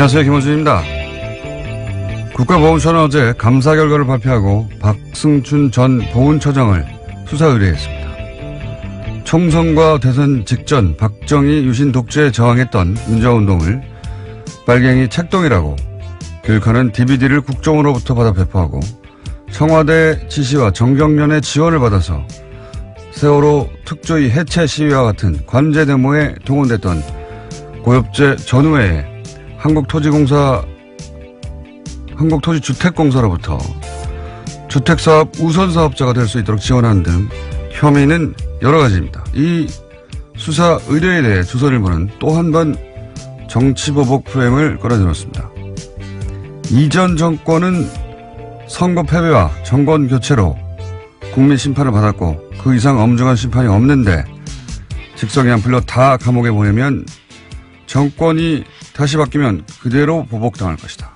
안녕하세요. 김원준입니다. 국가보훈처는 어제 감사 결과를 발표하고 박승춘 전 보훈처장을 수사 의뢰했습니다. 총선과 대선 직전 박정희 유신 독재에 저항했던 민주화운동을 빨갱이 책동이라고 교육하는 DVD를 국정으로부터 받아 배포하고 청와대 지시와 정경련의 지원을 받아서 세월호 특조위 해체 시위와 같은 관제 데모에 동원됐던 고엽제 전후에 한국토지주택공사로부터 주택사업 우선사업자가 될 수 있도록 지원하는 등 혐의는 여러 가지입니다. 이 수사 의뢰에 대해 조선일보는 또 한 번 정치보복 프레임을 끌어들였습니다. 이전 정권은 선거 패배와 정권 교체로 국민 심판을 받았고 그 이상 엄중한 심판이 없는데 직성이 안 풀려 다 감옥에 보내면 정권이 다시 바뀌면 그대로 보복당할 것이다.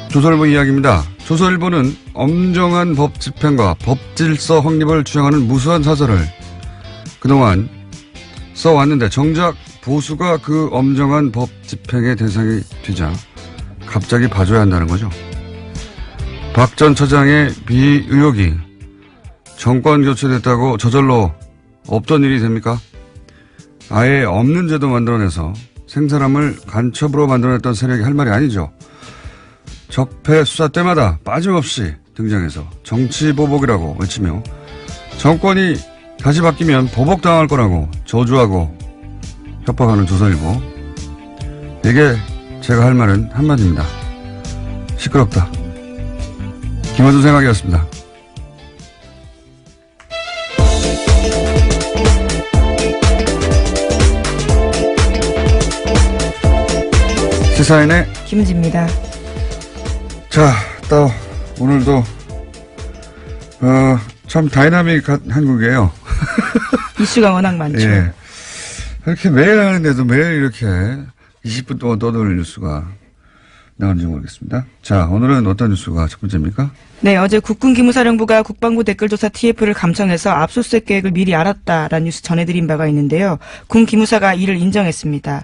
조선일보 이야기입니다. 조선일보는 엄정한 법 집행과 법 질서 확립을 주장하는 무수한 사설을 그동안 써왔는데 정작 보수가 그 엄정한 법 집행의 대상이 되자 갑자기 봐줘야 한다는 거죠. 박 전 처장의 비의혹이 정권 교체됐다고 저절로 없던 일이 됩니까? 아예 없는 제도 만들어내서 생사람을 간첩으로 만들어냈던 세력이 할 말이 아니죠. 적폐 수사 때마다 빠짐없이 등장해서 정치보복이라고 외치며 정권이 다시 바뀌면 보복당할 거라고 저주하고 협박하는 조선일보. 이게 제가 할 말은 한마디입니다. 시끄럽다. 김원준 생각이었습니다. 시사인의 김은지입니다. 자, 또 오늘도 참 다이나믹한 한국이에요. 이슈가 워낙 많죠. 예. 이렇게 매일 하는데도 매일 이렇게 20분 동안 떠돌 뉴스가 나오는지 모르겠습니다. 자, 오늘은 어떤 뉴스가 첫 번째입니까? 네, 어제 국군기무사령부가 국방부 댓글조사 TF를 감청해서 압수수색 계획을 미리 알았다라는 뉴스 전해드린 바가 있는데요. 군 기무사가 이를 인정했습니다.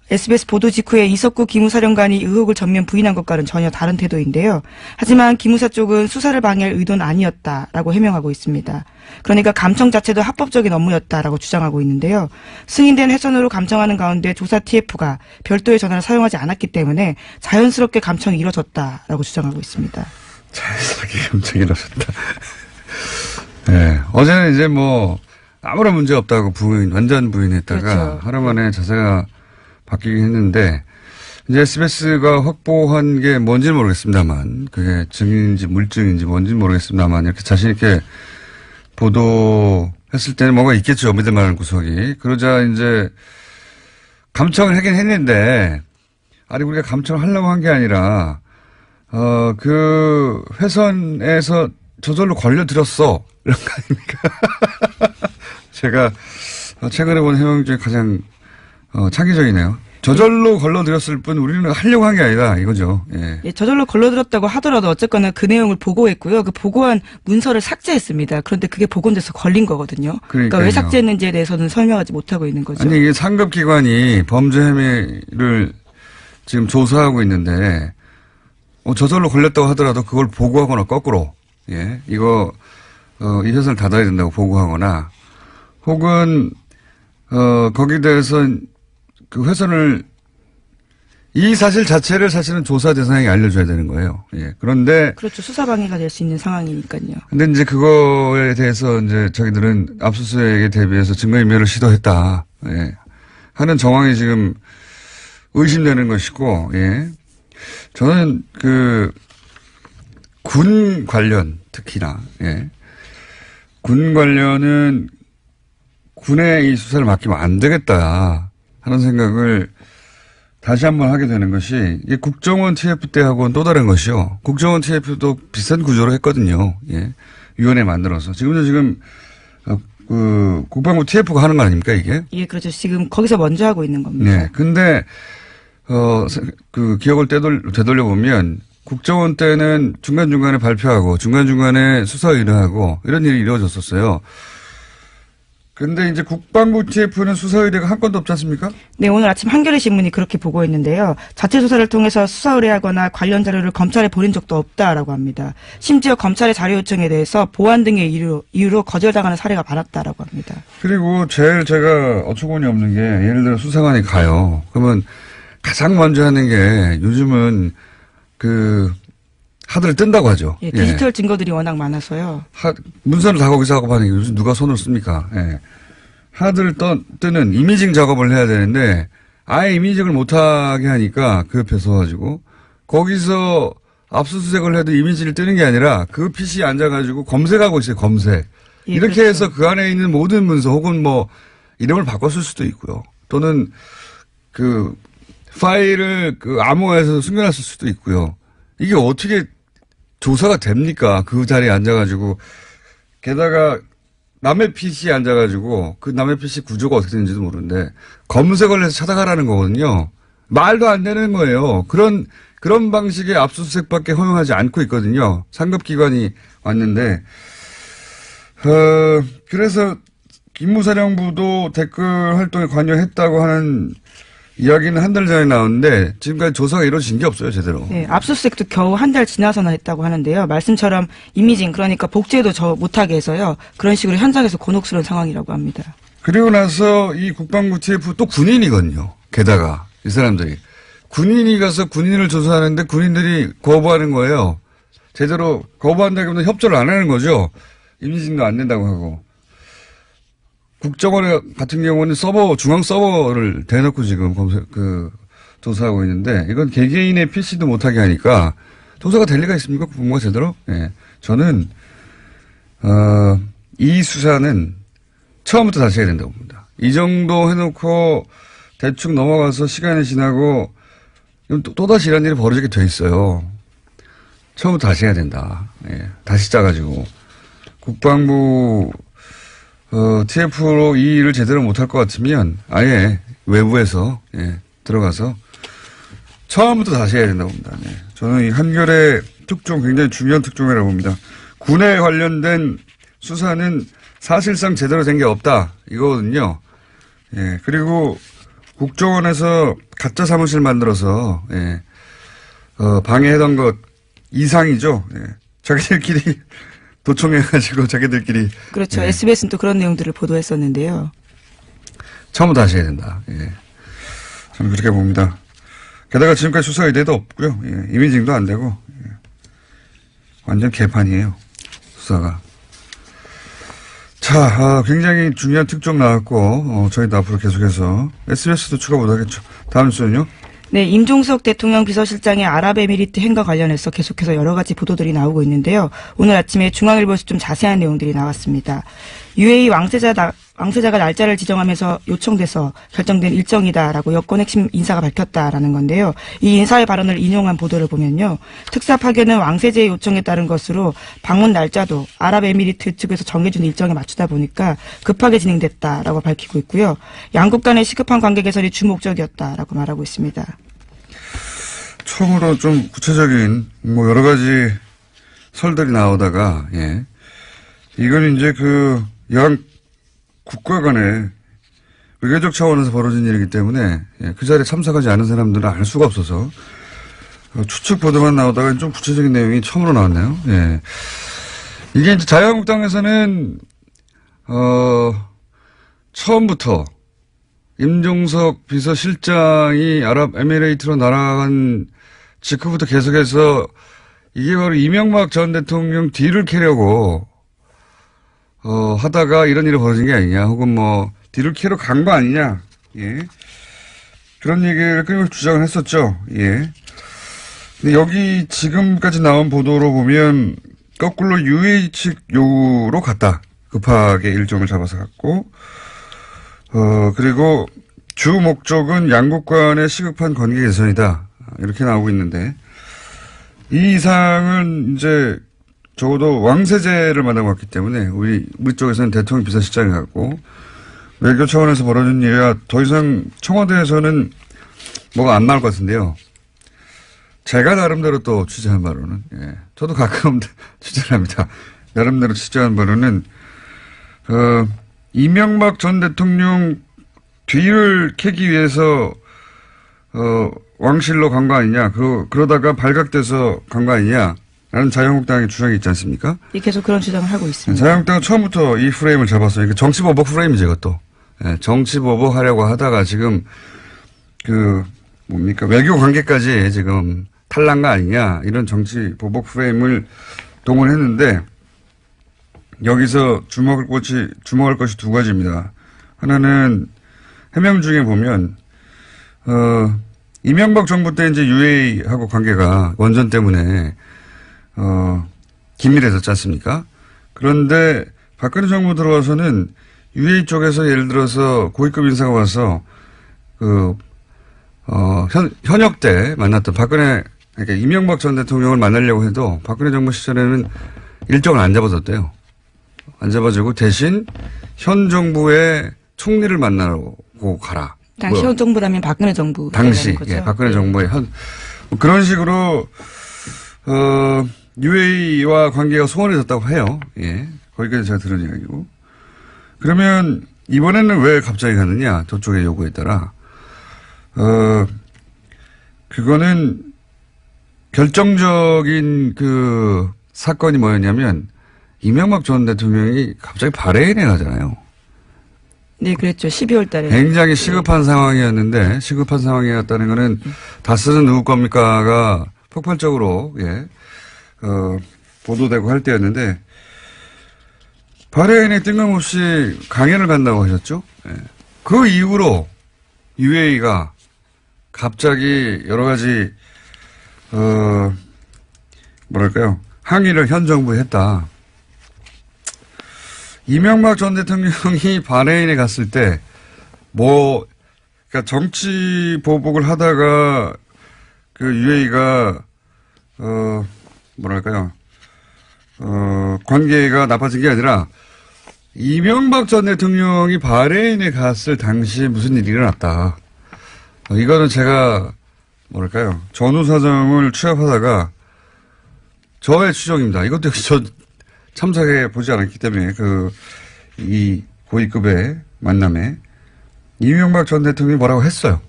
SBS 보도 직후에 이석구 기무사령관이 의혹을 전면 부인한 것과는 전혀 다른 태도인데요. 하지만 기무사 쪽은 수사를 방해할 의도는 아니었다라고 해명하고 있습니다. 그러니까 감청 자체도 합법적인 업무였다라고 주장하고 있는데요. 승인된 회선으로 감청하는 가운데 조사 TF가 별도의 전화를 사용하지 않았기 때문에 자연스럽게 감청이 이뤄졌다라고 주장하고 있습니다. 자연스럽게 감청이 이뤄졌다. 네, 어제는 이제 뭐 아무런 문제 없다고 완전 부인했다가 그렇죠. 하루 만에 자세가 바뀌긴 했는데 이제 SBS가 확보한 게 뭔지는 모르겠습니다만 그게 증인인지 물증인지 뭔지는 모르겠습니다만 이렇게 자신 있게 보도했을 때는 뭔가 있겠죠. 믿을 만한 구석이. 그러자 이제 감청을 하긴 했는데 아니 우리가 감청을 하려고 한 게 아니라 그 회선에서 저절로 걸려들었어 이런 거 아닙니까? 제가 최근에 본 해명 중에 가장 창의적이네요. 저절로 걸러들였을 뿐 우리는 하려고 한 게 아니다 이거죠. 예. 예, 저절로 걸러들었다고 하더라도 어쨌거나 그 내용을 보고했고요. 그 보고한 문서를 삭제했습니다. 그런데 그게 복원돼서 걸린 거거든요. 그러니까 왜 삭제했는지에 대해서는 설명하지 못하고 있는 거죠. 아니 이게 상급기관이 범죄 혐의를 지금 조사하고 있는데 저절로 걸렸다고 하더라도 그걸 보고하거나 거꾸로 예 이거 이 회사를 닫아야 된다고 보고하거나 혹은 거기에 대해서 그 회선을 이 사실 자체를 사실은 조사 대상에게 알려줘야 되는 거예요. 예. 그런데 그렇죠. 수사 방해가 될 수 있는 상황이니까요. 근데 이제 그거에 대해서 이제 자기들은 압수수색에 대비해서 증거인멸을 시도했다. 예. 하는 정황이 지금 의심되는 것이고, 예. 저는 군 관련 특히나, 예. 군 관련은 군에 이 수사를 맡기면 안 되겠다 하는 생각을 다시 한번 하게 되는 것이 이게 국정원 TF 때하고는 또 다른 것이요. 국정원 TF도 비슷한 구조로 했거든요. 예. 위원회 만들어서. 지금 국방부 TF가 하는 거 아닙니까 이게? 예, 그렇죠. 지금 거기서 먼저 하고 있는 겁니다. 네. 근데 기억을 되돌려 보면 국정원 때는 중간중간에 발표하고 중간중간에 수사 의뢰하고 이런 일이 이루어졌었어요. 근데 이제 국방부 TF는 수사 의뢰가 한 건도 없지 않습니까? 네, 오늘 아침 한겨레 신문이 그렇게 보고했는데요. 자체 조사를 통해서 수사 의뢰하거나 관련 자료를 검찰에 보낸 적도 없다라고 합니다. 심지어 검찰의 자료 요청에 대해서 보안 등의 이유로 거절당하는 사례가 많았다라고 합니다. 그리고 제일 제가 어처구니 없는 게 예를 들어 수사관이 가요. 그러면 가장 먼저 하는 게 요즘은 하드를 뜬다고 하죠. 예, 디지털 증거들이 워낙 많아서요. 문서를 다 거기서 하고 하는 게 요즘 누가 손을 씁니까? 예. 하드를 뜨는 이미징 작업을 해야 되는데 아예 이미징을 못하게 하니까 그 옆에 서가지고 거기서 압수수색을 해도 이미지를 뜨는 게 아니라 그 PC에 앉아가지고 검색하고 있어요. 검색. 예, 이렇게 그렇죠. 해서 그 안에 있는 모든 문서 혹은 뭐 이름을 바꿨을 수도 있고요. 또는 파일을 암호화해서 숨겨놨을 수도 있고요. 이게 어떻게 조사가 됩니까? 그 자리에 앉아가지고. 게다가 남의 PC에 앉아가지고 그 남의 PC 구조가 어떻게 되는지도 모르는데 검색을 해서 찾아가라는 거거든요. 말도 안 되는 거예요. 그런 방식의 압수수색밖에 허용하지 않고 있거든요. 상급기관이 왔는데. 그래서 기무사령부도 댓글 활동에 관여했다고 하는 이야기는 한 달 전에 나왔는데 지금까지 조사가 이루어진 게 없어요, 제대로. 네, 압수수색도 겨우 한 달 지나서나 했다고 하는데요. 말씀처럼 이미징, 그러니까 복제도 못하게 해서요. 그런 식으로 현장에서 곤혹스러운 상황이라고 합니다. 그리고 나서 이 국방부 TF 또 군인이거든요. 게다가 이 사람들이. 군인이 가서 군인을 조사하는데 군인들이 거부하는 거예요. 제대로 거부한다기보다 협조를 안 하는 거죠. 이미징도 안 된다고 하고. 국정원 같은 경우는 중앙 서버를 대놓고 지금 조사하고 있는데 이건 개개인의 PC도 못하게 하니까 조사가 될 리가 있습니까? 국무가 제대로? 예. 저는, 이 수사는 처음부터 다시 해야 된다고 봅니다. 이 정도 해놓고 대충 넘어가서 시간이 지나고 또다시 이런 일이 벌어지게 돼 있어요. 처음부터 다시 해야 된다. 예. 다시 짜가지고. 국방부 TF로 이 일을 제대로 못할 것 같으면 아예 외부에서 들어가서 처음부터 다시 해야 된다고 봅니다. 네. 저는 이 한겨레 특종 굉장히 중요한 특종이라고 봅니다. 군에 관련된 수사는 사실상 제대로 된 게 없다 이거거든요. 예. 그리고 국정원에서 가짜 사무실 만들어서 방해하던 것 이상이죠. 예. 자기들끼리 도청해가지고 자기들끼리. 그렇죠. SBS는 또 그런 내용들을 보도했었는데요. 처음부터 다시 해야 된다. 예. 저는 그렇게 봅니다. 게다가 지금까지 수사 의뢰도 없고요. 예. 이미징도 안 되고. 예. 완전 개판이에요. 수사가. 자, 굉장히 중요한 특종 나왔고, 저희도 앞으로 계속해서 SBS도 추가 못하겠죠. 다음 주는요? 네, 임종석 대통령 비서실장의 아랍에미리트 행과 관련해서 계속해서 여러 가지 보도들이 나오고 있는데요. 오늘 아침에 중앙일보에서 좀 자세한 내용들이 나왔습니다. UAE 왕세자가 날짜를 지정하면서 요청돼서 결정된 일정이다라고 여권 핵심 인사가 밝혔다라는 건데요. 이 인사의 발언을 인용한 보도를 보면요. 특사 파견은 왕세자의 요청에 따른 것으로 방문 날짜도 아랍에미리트 측에서 정해준 일정에 맞추다 보니까 급하게 진행됐다라고 밝히고 있고요. 양국 간의 시급한 관계 개선이 주목적이었다라고 말하고 있습니다. 처음으로 좀 구체적인 여러 가지 설들이 나오다가 이건 이제 양 국가 간의 외교적 차원에서 벌어진 일이기 때문에 그 자리에 참석하지 않은 사람들은 알 수가 없어서 추측 보도만 나오다가 좀 구체적인 내용이 처음으로 나왔네요. 예. 이게 이제 자유한국당에서는 처음부터 임종석 비서실장이 아랍에미레이트로 날아간 직후부터 계속해서 이게 바로 이명박 전 대통령 뒤를 캐려고 하다가 이런 일이 벌어진 게 아니냐, 혹은 뒤를 캐러 간 거 아니냐, 예. 그런 얘기를 끊임없이 주장을 했었죠, 예. 근데 여기 지금까지 나온 보도로 보면, 거꾸로 UAE 측 요구로 갔다. 급하게 일정을 잡아서 갔고, 그리고 주 목적은 양국 간의 시급한 관계 개선이다. 이렇게 나오고 있는데, 이 이상은 이제 적어도 왕세제를 만나고 왔기 때문에 우리 쪽에서는 대통령 비서실장이 갔고 외교 차원에서 벌어진 일이라 더 이상 청와대에서는 뭐가 안 나올 것 같은데요. 제가 나름대로 또 취재한 바로는 저도 가끔 취재를 합니다. 나름대로 취재한 바로는 이명박 전 대통령 뒤를 캐기 위해서 왕실로 간 거 아니냐. 그러다가 발각돼서 간 거 아니냐. 라는 자유한국당의 주장이 있지 않습니까? 예, 계속 그런 주장을 하고 있습니다. 자유한국당은 처음부터 이 프레임을 잡았어요. 그러니까 정치보복 프레임이죠, 이것도. 예, 정치보복 하려고 하다가 지금 외교 관계까지 지금 탈난 거 아니냐. 이런 정치보복 프레임을 동원했는데 여기서 주목할 것이 두 가지입니다. 하나는 해명 중에 보면, 이명박 정부 때 이제 UA하고 관계가 원전 때문에, 긴밀해졌지 않습니까? 그런데 박근혜 정부 들어와서는 UA 쪽에서 예를 들어서 고위급 인사가 와서 현역 때 만났던 그러니까 이명박 전 대통령을 만나려고 해도 박근혜 정부 시절에는 일정을 안 잡아줬대요. 안 잡아주고 대신 현 정부의 총리를 만나고 가라. 당시 현 정부라면 박근혜 정부. 당시, 예, 박근혜 정부의 그런 식으로, UAE와 관계가 소원해졌다고 해요. 예. 거기까지 제가 들은 이야기고. 그러면 이번에는 왜 갑자기 가느냐. 저쪽의 요구에 따라. 그거는 결정적인 사건이 뭐였냐면 이명박 전 대통령이 갑자기 바레인에 가잖아요. 네, 그랬죠. 12월 달에. 굉장히 시급한 상황이었는데, 시급한 상황이었다는 거는 다스는 누구 겁니까가 폭발적으로, 예, 보도되고 할 때였는데, 바레인에 뜬금없이 강연을 간다고 하셨죠? 예. 그 이후로 UAE가 갑자기 여러 가지, 항의를 현 정부에 했다. 이명박 전 대통령이 바레인에 갔을 때, 그러니까 정치 보복을 하다가 UAE가, 관계가 나빠진 게 아니라, 이명박 전 대통령이 바레인에 갔을 당시에 무슨 일이 일어났다. 이거는 제가, 전후 사정을 취합하다가, 저의 추정입니다. 이것도 역시 참석해 보지 않았기 때문에 이 고위급의 만남에 이명박 전 대통령이 뭐라고 했어요.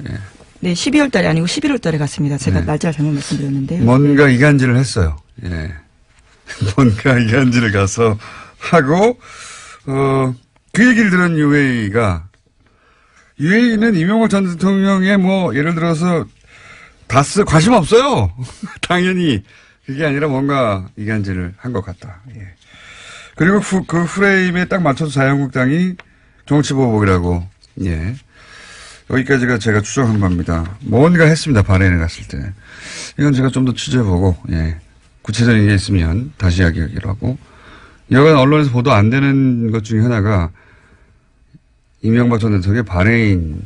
예. 네, 12월 달이 아니고 11월 달에 갔습니다. 제가 네. 날짜를 잘못 말씀드렸는데요. 뭔가 이간질을 했어요. 예. 뭔가 이간질을 가서 하고 그 얘기를 들은 UAE는 이명박 전 대통령의 예를 들어서 다스 관심 없어요. 당연히. 그게 아니라 뭔가 이간질을 한 것 같다. 예. 그리고 그 프레임에 딱 맞춰서 자유한국당이 정치보복이라고, 예. 여기까지가 제가 추정한 겁니다. 뭔가 했습니다. 바레인에 갔을 때. 이건 제가 좀 더 취재해보고, 예. 구체적인 게 있으면 다시 이야기하기로 하고. 여간 언론에서 보도 안 되는 것 중에 하나가 이명박 전 대통령의 바레인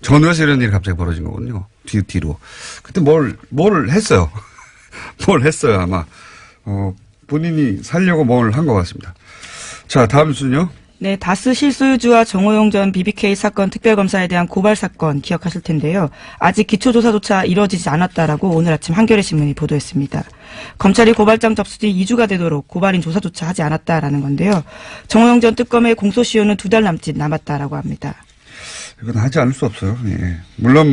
전후에서 이런 일이 갑자기 벌어진 거거든요. 뒤로. 그때 뭘 했어요. 뭘 했어요, 아마. 본인이 살려고 뭘 한 것 같습니다. 자, 다음 순요. 네, 다스 실소유주와 정호용 전 BBK 사건 특별검사에 대한 고발 사건 기억하실 텐데요. 아직 기초조사조차 이루어지지 않았다라고 오늘 아침 한겨레 신문이 보도했습니다. 검찰이 고발장 접수 뒤 2주가 되도록 고발인 조사조차 하지 않았다라는 건데요. 정호용 전 특검의 공소시효는 2달 남짓 남았다라고 합니다. 이건 하지 않을 수 없어요. 예. 물론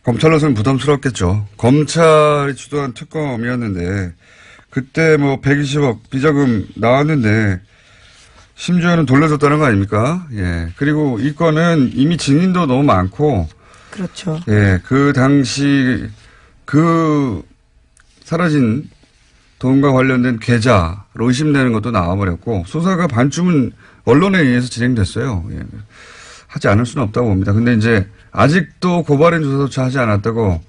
검찰로서는 부담스럽겠죠. 검찰이 주도한 특검이었는데 그때 120억 비자금 나왔는데 심지어는 돌려줬다는 거 아닙니까? 예. 그리고 이 건은 이미 증인도 너무 많고. 그렇죠. 예. 그 당시 사라진 돈과 관련된 계좌로 의심되는 것도 나와버렸고 수사가 반쯤은 언론에 의해서 진행됐어요. 예. 하지 않을 수는 없다고 봅니다. 근데 이제 아직도 고발인 조사조차 하지 않았다고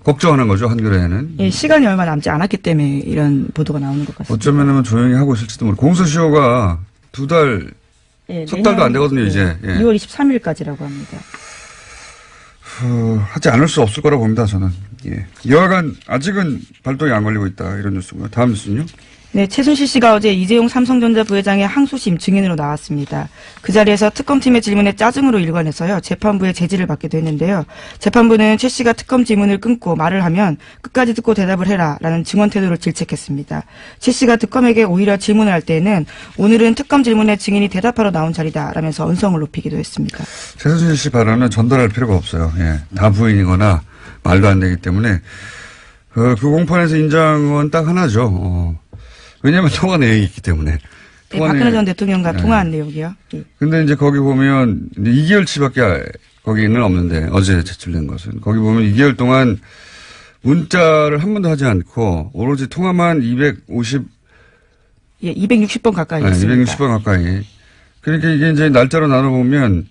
걱정하는 거죠, 한겨레에는. 예, 시간이 얼마 남지 않았기 때문에 이런 보도가 나오는 것 같습니다. 어쩌면 조용히 하고 있을지도 모르고. 공소시효가 2달, 예, 석 달도 안 되거든요, 이제. 예. 2월 23일까지라고 합니다. 하지 않을 수 없을 거라고 봅니다, 저는. 예. 여하간 아직은 발동이 안 걸리고 있다, 이런 뉴스고요. 다음 뉴스는요? 네, 최순실 씨가 어제 이재용 삼성전자 부회장의 항소심 증인으로 나왔습니다. 그 자리에서 특검팀의 질문에 짜증으로 일관해서요, 재판부의 제지를 받기도 했는데요. 재판부는 최 씨가 특검 질문을 끊고 말을 하면 끝까지 듣고 대답을 해라라는 증언 태도를 질책했습니다. 최 씨가 특검에게 오히려 질문을 할 때에는 오늘은 특검 질문에 증인이 대답하러 나온 자리다라면서 언성을 높이기도 했습니다. 최순실 씨 발언은 전달할 필요가 없어요. 예, 다 부인이거나 말도 안 되기 때문에 그 공판에서 인정은 딱 하나죠. 왜냐하면 통화 내용이 있기 때문에. 네, 박근혜 전 대통령과 통화한 내용이요. 예. 근데 이제 거기 보면 2개월치밖에 거기는 없는데 어제 제출된 것은 거기 보면 2개월 동안 문자를 한 번도 하지 않고 오로지 통화만 260번 가까이 했습니다. 260번 가까이. 그러니까 이게 이제 날짜로 나눠보면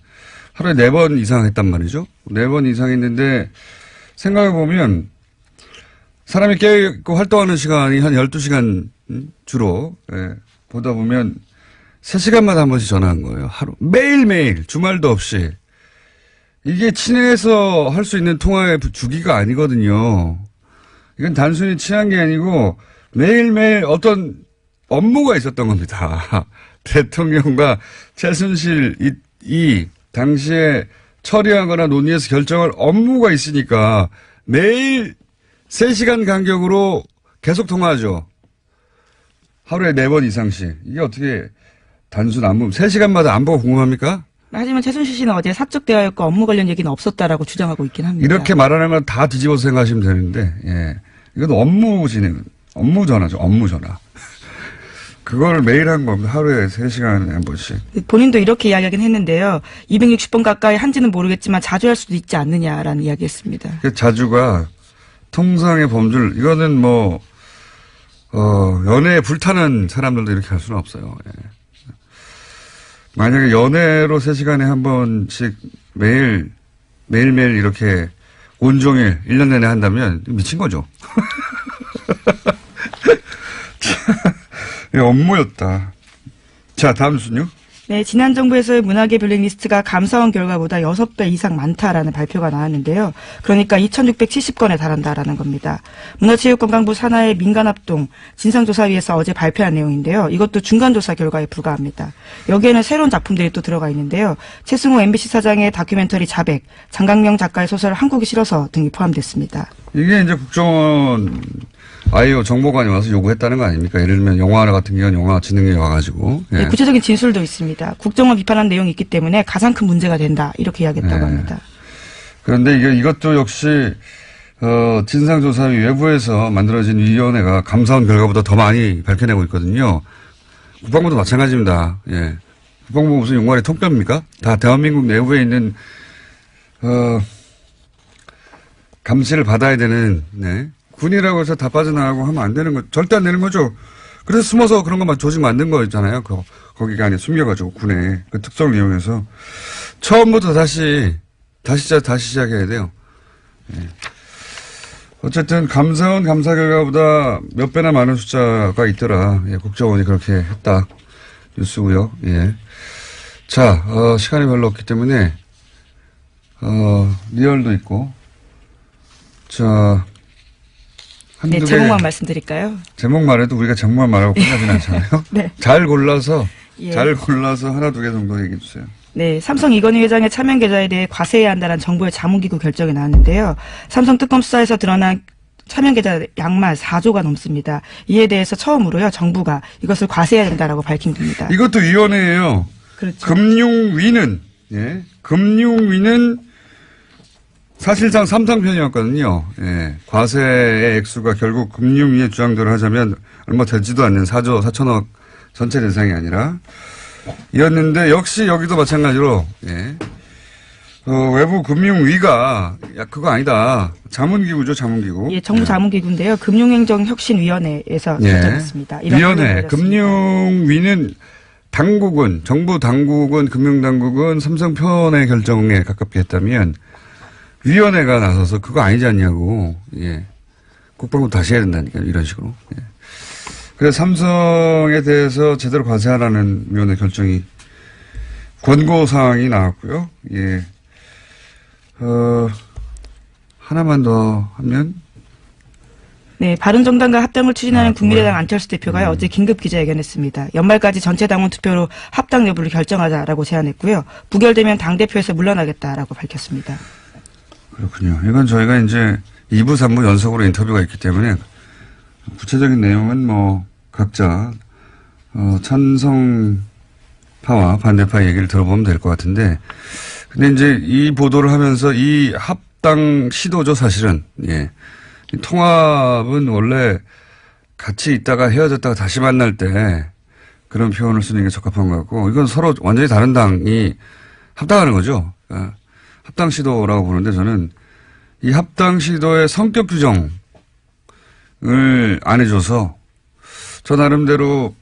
하루에 4번 이상 했단 말이죠. 4번 이상 했는데 생각해보면 사람이 깨있고 활동하는 시간이 한 12시간 주로, 예, 보다 보면 3시간마다 한 번씩 전화한 거예요. 하루. 매일매일, 주말도 없이. 이게 친해서 할 수 있는 통화의 주기가 아니거든요. 이건 단순히 친한 게 아니고 매일매일 어떤 업무가 있었던 겁니다. 대통령과 최순실 이 당시에 처리하거나 논의해서 결정할 업무가 있으니까 매일 3시간 간격으로 계속 통화하죠. 하루에 4번 이상씩. 이게 어떻게 단순 안무, 3시간마다 안보가 궁금합니까? 하지만 최순실 씨는 어제 사적 대화였고 업무 관련 얘기는 없었다라고 주장하고 있긴 합니다. 이렇게 말하는 건 다 뒤집어서 생각하시면 되는데, 예. 이건 업무 진행, 업무 전화죠. 업무 전화. 그걸 매일 한 겁니다. 하루에 3시간에 한 번씩. 본인도 이렇게 이야기하긴 했는데요. 260번 가까이 한지는 모르겠지만 자주 할 수도 있지 않느냐라는 이야기했습니다. 자주가 통상의 범주를, 이거는 뭐, 연애에 불타는 사람들도 이렇게 할 수는 없어요. 예. 만약에 연애로 3시간에 한 번씩 매일매일 이렇게 온종일 1년 내내 한다면 미친 거죠. 업무였다. 자, 다음 순요. 네, 지난 정부에서의 문화계 블랙리스트가 감사원 결과보다 6배 이상 많다라는 발표가 나왔는데요. 그러니까 2,670건에 달한다라는 겁니다. 문화체육관광부 산하의 민간합동 진상조사위에서 어제 발표한 내용인데요. 이것도 중간조사 결과에 불과합니다. 여기에는 새로운 작품들이 또 들어가 있는데요. 최승호 MBC 사장의 다큐멘터리 자백, 장강명 작가의 소설 한국이 싫어서 등이 포함됐습니다. 이게 이제 국정원 아이오 정보관이 와서 요구했다는 거 아닙니까? 예를 들면 영화하나 같은 경우는 영화진흥위에 와가지고. 예. 네, 구체적인 진술도 있습니다. 국정원 비판한 내용이 있기 때문에 가장 큰 문제가 된다. 이렇게 이야기했다고 합니다. 그런데 이것도 역시 진상조사위 외부에서 만들어진 위원회가 감사원 결과보다 더 많이 밝혀내고 있거든요. 국방부도 마찬가지입니다. 예. 국방부 무슨 용관의 통뼈입니까? 다 대한민국 내부에 있는 감시를 받아야 되는, 네. 군이라고 해서 다 빠져나가고 하면 안 되는 거, 절대 안 되는 거죠. 그래서 숨어서 그런 것만 조직 만든 거 있잖아요. 거기가 안에 숨겨가지고 군에 그 특성을 이용해서 처음부터 다시 시작해야 돼요. 네. 어쨌든 감사원 감사 결과보다 몇 배나 많은 숫자가 있더라. 예, 국정원이 그렇게 했다. 뉴스고요. 예. 자, 시간이 별로 없기 때문에 리얼도 있고, 자. 네, 제목만 말씀드릴까요? 제목만 해도 우리가 제목만 말하고 끝나진 않잖아요. 네. 잘 골라서 예. 하나 두 개 정도 얘기해 주세요. 네, 삼성 이건희 회장의 차명 계좌에 대해 과세해야 한다는 정부의 자문기구 결정이 나왔는데요. 삼성 특검 수사에서 드러난 차명 계좌 양만 4조가 넘습니다. 이에 대해서 처음으로요, 정부가 이것을 과세해야 된다라고 밝힌 겁니다. 이것도 위원회예요. 그렇죠. 금융위는 사실상 삼상편이었거든요. 예. 과세의 액수가 결국 금융위의 주장대로 하자면 얼마 되지도 않는 4조 4천억 전체 대상이 아니라 이었는데 역시 여기도 마찬가지로 외부 금융위가 그거 아니다. 자문기구죠, 자문기구. 예, 정부 자문기구인데요. 금융행정혁신위원회에서 결정했습니다. 위원회, 금융위는 당국은, 정부 당국은, 금융당국은 삼성편의 결정에 가깝게 했다면 위원회가 나서서 그거 아니지 않냐고, 예. 국방부 다시 해야 된다니까요, 이런 식으로. 예. 그래서 삼성에 대해서 제대로 과세하라는 위원회 결정이, 권고사항이 나왔고요. 예. 하나만 더 하면, 네, 바른정당과 합당을 추진하는 국민의당 그거요? 안철수 대표가 어제 긴급 기자회견했습니다. 연말까지 전체 당원 투표로 합당 여부를 결정하자라고 제안했고요. 부결되면 당대표에서 물러나겠다라고 밝혔습니다. 그렇군요. 이건 저희가 이제 2부, 3부 연속으로 인터뷰가 있기 때문에 구체적인 내용은 뭐 각자 찬성파와 반대파 얘기를 들어보면 될 것 같은데, 근데 이제 이 보도를 하면서 이 합당 시도죠, 사실은. 예. 이 통합은 원래 같이 있다가 헤어졌다가 다시 만날 때 그런 표현을 쓰는 게 적합한 것 같고, 이건 서로 완전히 다른 당이 합당하는 거죠. 합당 시도라고 보는데, 저는 이 합당 시도의 성격 규정을 안 해줘서 저 나름대로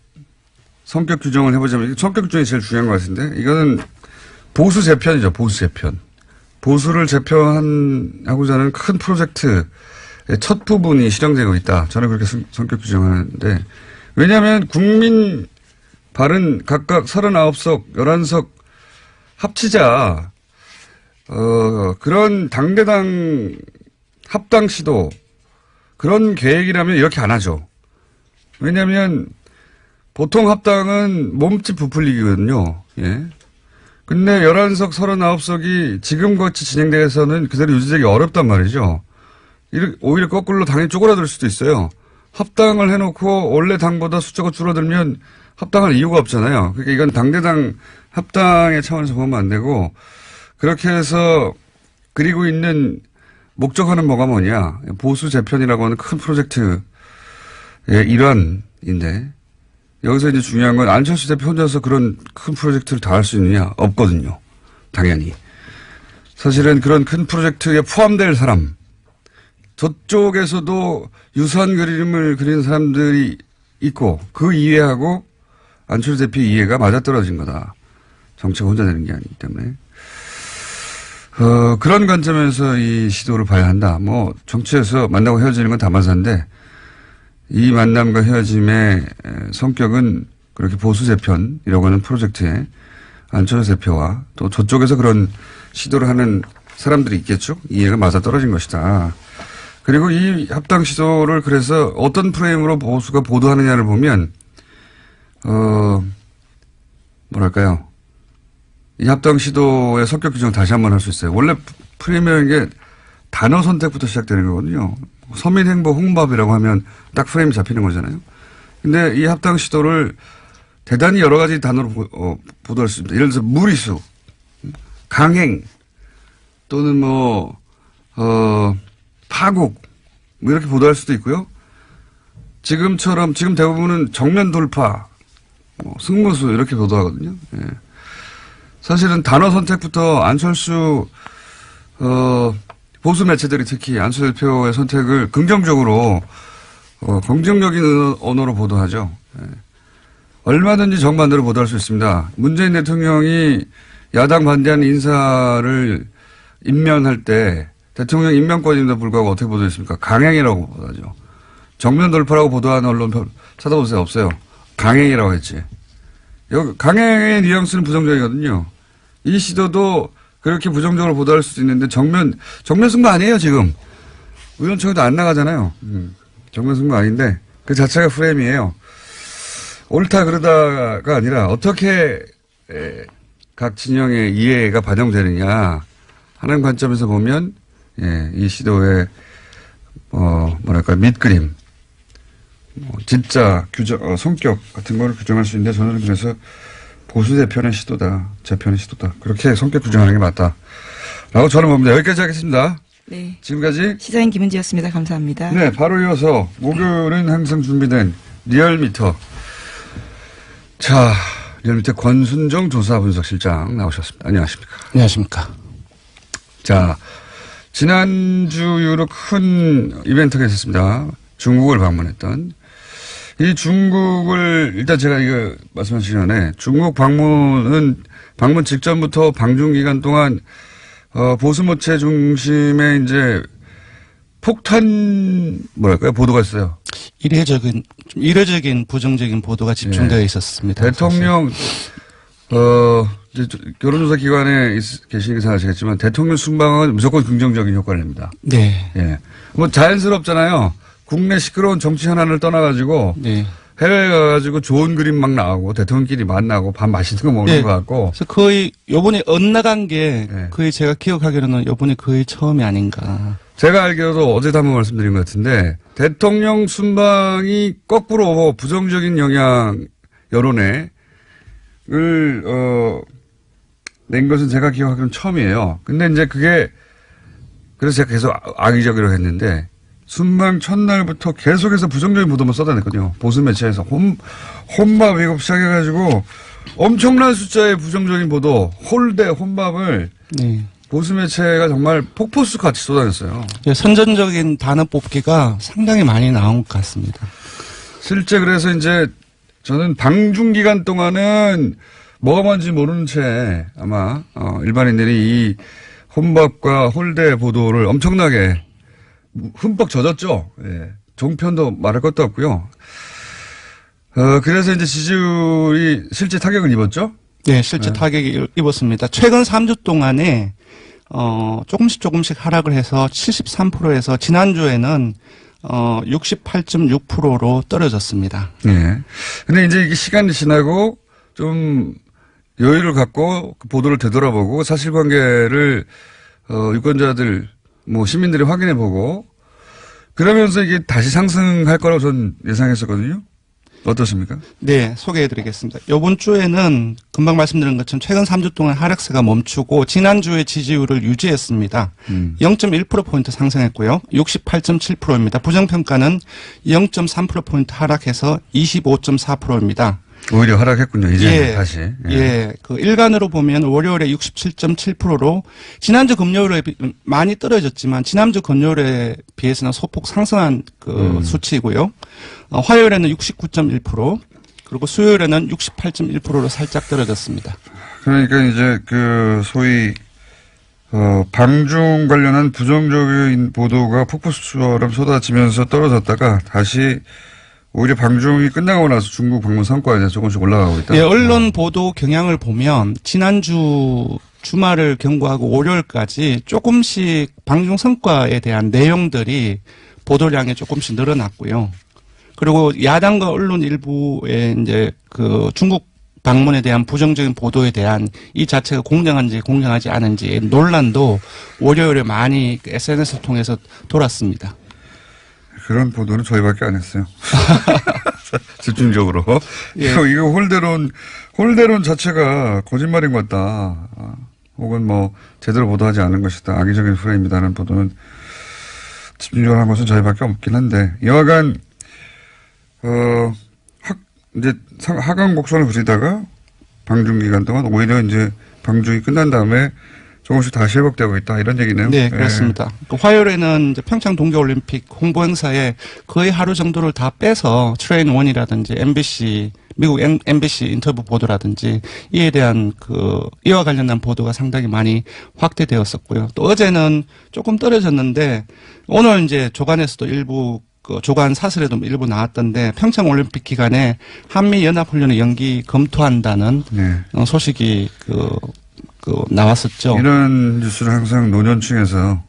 성격 규정을 해보자면, 성격 규정이 제일 중요한 것 같은데, 이거는 보수 재편이죠. 보수 재편. 보수를 재편하고자 하는 큰 프로젝트의 첫 부분이 실행되고 있다. 저는 그렇게 성격 규정하는데, 왜냐하면 국민 바른 각각 39석, 11석 합치자, 그런 당대당 합당 시도, 그런 계획이라면 이렇게 안 하죠. 왜냐하면 보통 합당은 몸집 부풀리기거든요. 예. 근데 11석, 39석이 지금같이 진행돼서는 그대로 유지되기 어렵단 말이죠. 오히려 거꾸로 당이 쪼그라들 수도 있어요. 합당을 해놓고 원래 당보다 숫자가 줄어들면 합당할 이유가 없잖아요. 그러니까 이건 당대당 합당의 차원에서 보면 안 되고, 그렇게 해서 그리고 있는 목적하는 뭐가 뭐냐. 보수 재편이라고 하는 큰 프로젝트의 일환인데, 여기서 이제 중요한 건 안철수 대표 혼자서 그런 큰 프로젝트를 다 할 수 있느냐? 없거든요. 당연히. 사실은 그런 큰 프로젝트에 포함될 사람, 저쪽에서도 유사한 그림을 그리는 사람들이 있고, 그 이해하고 안철수 대표 이해가 맞아떨어진 거다. 정치가 혼자 되는 게 아니기 때문에. 그런 관점에서 이 시도를 봐야 한다. 뭐, 정치에서 만나고 헤어지는 건 다반사인데, 이 만남과 헤어짐의 성격은 그렇게 보수 재편이라고 하는 프로젝트에 안철수 대표와 또 저쪽에서 그런 시도를 하는 사람들이 있겠죠. 이해가 맞아떨어진 것이다. 그리고 이 합당 시도를 그래서 어떤 프레임으로 보수가 보도하느냐를 보면, 뭐랄까요. 이 합당 시도의 성격 규정을 다시 한번 할 수 있어요. 원래 프레임이라는 게 단어 선택부터 시작되는 거거든요. 서민 행보 홍밥이라고 하면 딱 프레임이 잡히는 거잖아요. 근데 이 합당 시도를 대단히 여러 가지 단어로 보도할 수 있습니다. 예를 들어서 무리수, 강행, 또는 파국, 뭐 이렇게 보도할 수도 있고요. 지금 대부분은 정면 돌파, 승무수 이렇게 보도하거든요. 예. 사실은 단어 선택부터 안철수, 보수 매체들이 특히 안철수 대표의 선택을 긍정적으로, 긍정적인 언어로 보도하죠. 예. 얼마든지 정반대로 보도할 수 있습니다. 문재인 대통령이 야당 반대하는 인사를 임면할 때 대통령 임명권임에도 불구하고 어떻게 보도했습니까? 강행이라고 보도하죠. 정면 돌파라고 보도하는 언론 찾아보세요. 없어요. 강행이라고 했지. 여기 강행의 뉘앙스는 부정적이거든요. 이 시도도 그렇게 부정적으로 보도할 수도 있는데 정면 승부 아니에요, 지금. 의원총회도 안 나가잖아요. 정면 승부 아닌데 그 자체가 프레임이에요. 옳다 그러다가 아니라 어떻게 각 진영의 이해가 반영되느냐 하는 관점에서 보면 이 시도의 밑그림, 진짜 규정, 성격 같은 걸 규정할 수 있는데 저는 그래서 보수 재편의 시도다, 재편의 시도다. 그렇게 성격 규정하는 게 맞다. 라고 저는 봅니다. 여기까지 하겠습니다. 네. 지금까지 시사인 김은지였습니다. 감사합니다. 네, 바로 이어서 목요일은 항상 준비된 리얼미터. 자, 리얼미터 권순정 조사분석실장 나오셨습니다. 안녕하십니까? 안녕하십니까? 자, 지난주 이후로 큰 이벤트가 있었습니다. 중국을 방문했던. 이 중국을, 일단 제가 이거 말씀하시기 전에 중국 방문 직전부터 방중 기간 동안, 보수 모체 중심의 이제 폭탄, 보도가 있어요. 이례적인 부정적인 보도가 집중되어 있었습니다. 대통령, 이제 여론조사 기관에 계시니까 잘 아시겠지만 대통령 순방은 무조건 긍정적인 효과를 냅니다. 네. 예. 뭐 자연스럽잖아요. 국내 시끄러운 정치 현안을 떠나가지고 네. 해외에 가가지고 좋은 그림 막 나오고 대통령끼리 만나고 밥 맛있는 거 먹는 네. 것 같고. 그래서 거의 요번에 엇나간 게 네. 거의 제가 기억하기로는 요번에 거의 처음이 아닌가. 제가 알기로도 어제도 한번 말씀드린 것 같은데 대통령 순방이 거꾸로 부정적인 영향 여론에 낸 것은 제가 기억하기로는 처음이에요. 근데 이제 그게 그래서 제가 계속 악의적으로 했는데 순방 첫날부터 계속해서 부정적인 보도만 쏟아냈거든요. 보수 매체에서 혼밥 이거 시작해가지고 엄청난 숫자의 부정적인 보도, 홀대, 혼밥을 네. 보수 매체가 정말 폭포수 같이 쏟아냈어요. 선전적인 단어 뽑기가 상당히 많이 나온 것 같습니다. 실제 그래서 이제 저는 방중 기간 동안은 뭐가 뭔지 모르는 채 아마 일반인들이 이 혼밥과 홀대 보도를 엄청나게 흠뻑 젖었죠. 예. 종편도 말할 것도 없고요. 그래서 이제 지지율이 실제 타격을 입었죠. 네, 실제 타격이 입었습니다. 최근 3주 동안에 조금씩 하락을 해서 73%에서 지난주에는 68.6%로 떨어졌습니다. 예. 근데 이제 이게 시간이 지나고 좀 여유를 갖고 그 보도를 되돌아보고 사실관계를 유권자들 시민들이 확인해보고 그러면서 이게 다시 상승할 거라고 전 예상했었거든요. 어떻습니까? 네, 소개해드리겠습니다. 이번 주에는 금방 말씀드린 것처럼 최근 3주 동안 하락세가 멈추고 지난주에 지지율을 유지했습니다. 0.1%포인트 상승했고요. 68.7%입니다. 부정평가는 0.3%포인트 하락해서 25.4%입니다. 오히려 하락했군요. 이제 다시. 예. 그 일간으로 보면 월요일에 67.7%로 지난주 금요일에 많이 떨어졌지만 지난주 금요일에 비해서는 소폭 상승한 그 수치이고요. 화요일에는 69.1% 그리고 수요일에는 68.1%로 살짝 떨어졌습니다. 그러니까 이제 그 소위 방중 관련한 부정적인 보도가 폭포수처럼 쏟아지면서 떨어졌다가 다시 오히려 방중이 끝나고 나서 중국 방문 성과에 대해서 조금씩 올라가고 있다. 예, 언론 보도 경향을 보면 지난주 주말을 경고하고 월요일까지 조금씩 방중 성과에 대한 내용들이 보도량이 조금씩 늘어났고요. 그리고 야당과 언론 일부의 이제 그 중국 방문에 대한 부정적인 보도에 대한 이 자체가 공정한지 공정하지 않은지 논란도 월요일에 많이 SNS를 통해서 돌았습니다. 그런 보도는 저희밖에 안 했어요. 집중적으로. 예. 이거 홀대론 자체가 거짓말인 것 같다. 혹은 제대로 보도하지 않은 것이다. 악의적인 프레임이다라는 보도는 집중적으로 한 것은 저희밖에 없긴 한데, 여하간, 이제 하강 곡선을 그리다가 방중 기간 동안 오히려 이제 방중이 끝난 다음에 조금씩 다시 회복되고 있다 이런 얘기네요. 네, 그렇습니다. 그 화요일에는 이제 평창 동계올림픽 홍보 행사에 거의 하루 정도를 다 빼서 트레인 원이라든지 MBC 미국 MBC 인터뷰 보도라든지 이에 대한 이와 관련한 보도가 상당히 많이 확대되었었고요. 또 어제는 조금 떨어졌는데 오늘 이제 조간에서도 일부 조간 사설에도 일부 나왔던데 평창 올림픽 기간에 한미 연합훈련의 연기 검토한다는 소식이 나왔었죠. 이런 뉴스를 항상 노년층에서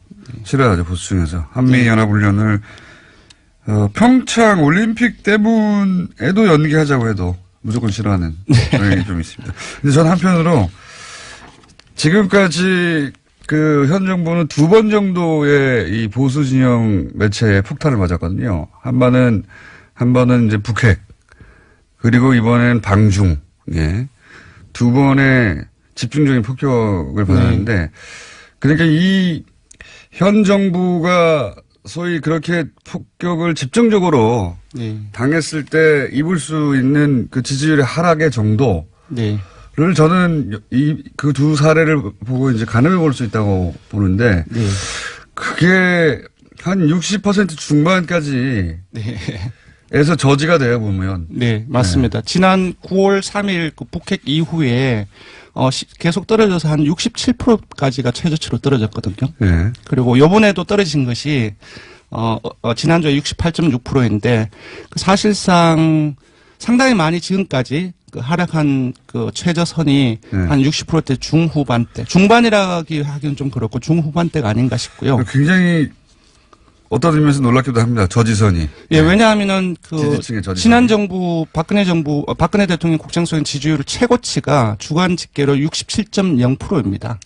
싫어하죠, 보수층에서. 한미연합훈련을, 평창 올림픽 때문에도 연기하자고 해도 무조건 싫어하는 경향이 좀 있습니다. 근데 저는 한편으로 지금까지 현 정부는 2번 정도의 이 보수 진영 매체에 폭탄을 맞았거든요. 한 번은 이제 북핵, 그리고 이번엔 방중, 예. 2번의 집중적인 폭격을 받았는데, 그러니까 이 현 정부가 소위 그렇게 폭격을 집중적으로 당했을 때 입을 수 있는 그 지지율의 하락의 정도를 저는 그 두 사례를 보고 이제 가늠해 볼 수 있다고 보는데, 그게 한 60% 중반까지 에서 저지가 돼요, 보면. 네, 맞습니다. 지난 9월 3일 그 북핵 이후에 계속 떨어져서 한 67%까지가 최저치로 떨어졌거든요. 네. 그리고 요번에도 떨어진 것이 지난주에 68.6%인데 사실상 상당히 많이 지금까지 하락한 최저선이 한 60%대 중후반대, 중반이라기 하기는 좀 그렇고 중후반대가 아닌가 싶고요. 굉장히 어떤 의미에서 놀랍기도 합니다. 저지선이. 예, 왜냐하면은 지지층의 저지선. 지난 정부 박근혜 대통령 국정수행 지지율 최고치가 주간 집계로 67.0%입니다.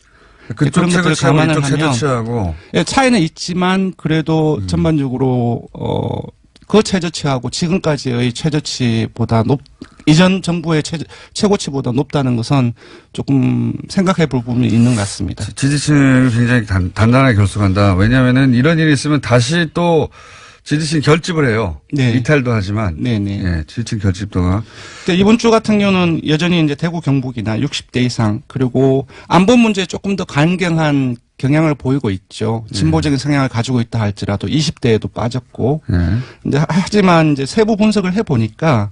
그쪽 그런 것들을 최저치하고 감안을 이쪽 하면 최저치하고 예, 차이는 있지만 그래도 전반적으로 그 최저치하고 지금까지의 최저치보다 이전 정부의 최고치보다 높다는 것은 조금 생각해 볼 부분이 있는 것 같습니다. 지지층을 굉장히 단단하게 결속한다. 왜냐하면은 이런 일이 있으면 다시 또 지지층 결집을 해요. 네. 이탈도 하지만. 네네. 예, 지지층 결집도가. 근데 이번 주 같은 경우는 여전히 이제 대구 경북이나 60대 이상 그리고 안보 문제에 조금 더 강경한 경향을 보이고 있죠. 진보적인 성향을 가지고 있다 할지라도 20대에도 빠졌고. 예. 근데 하지만 이제 세부 분석을 해 보니까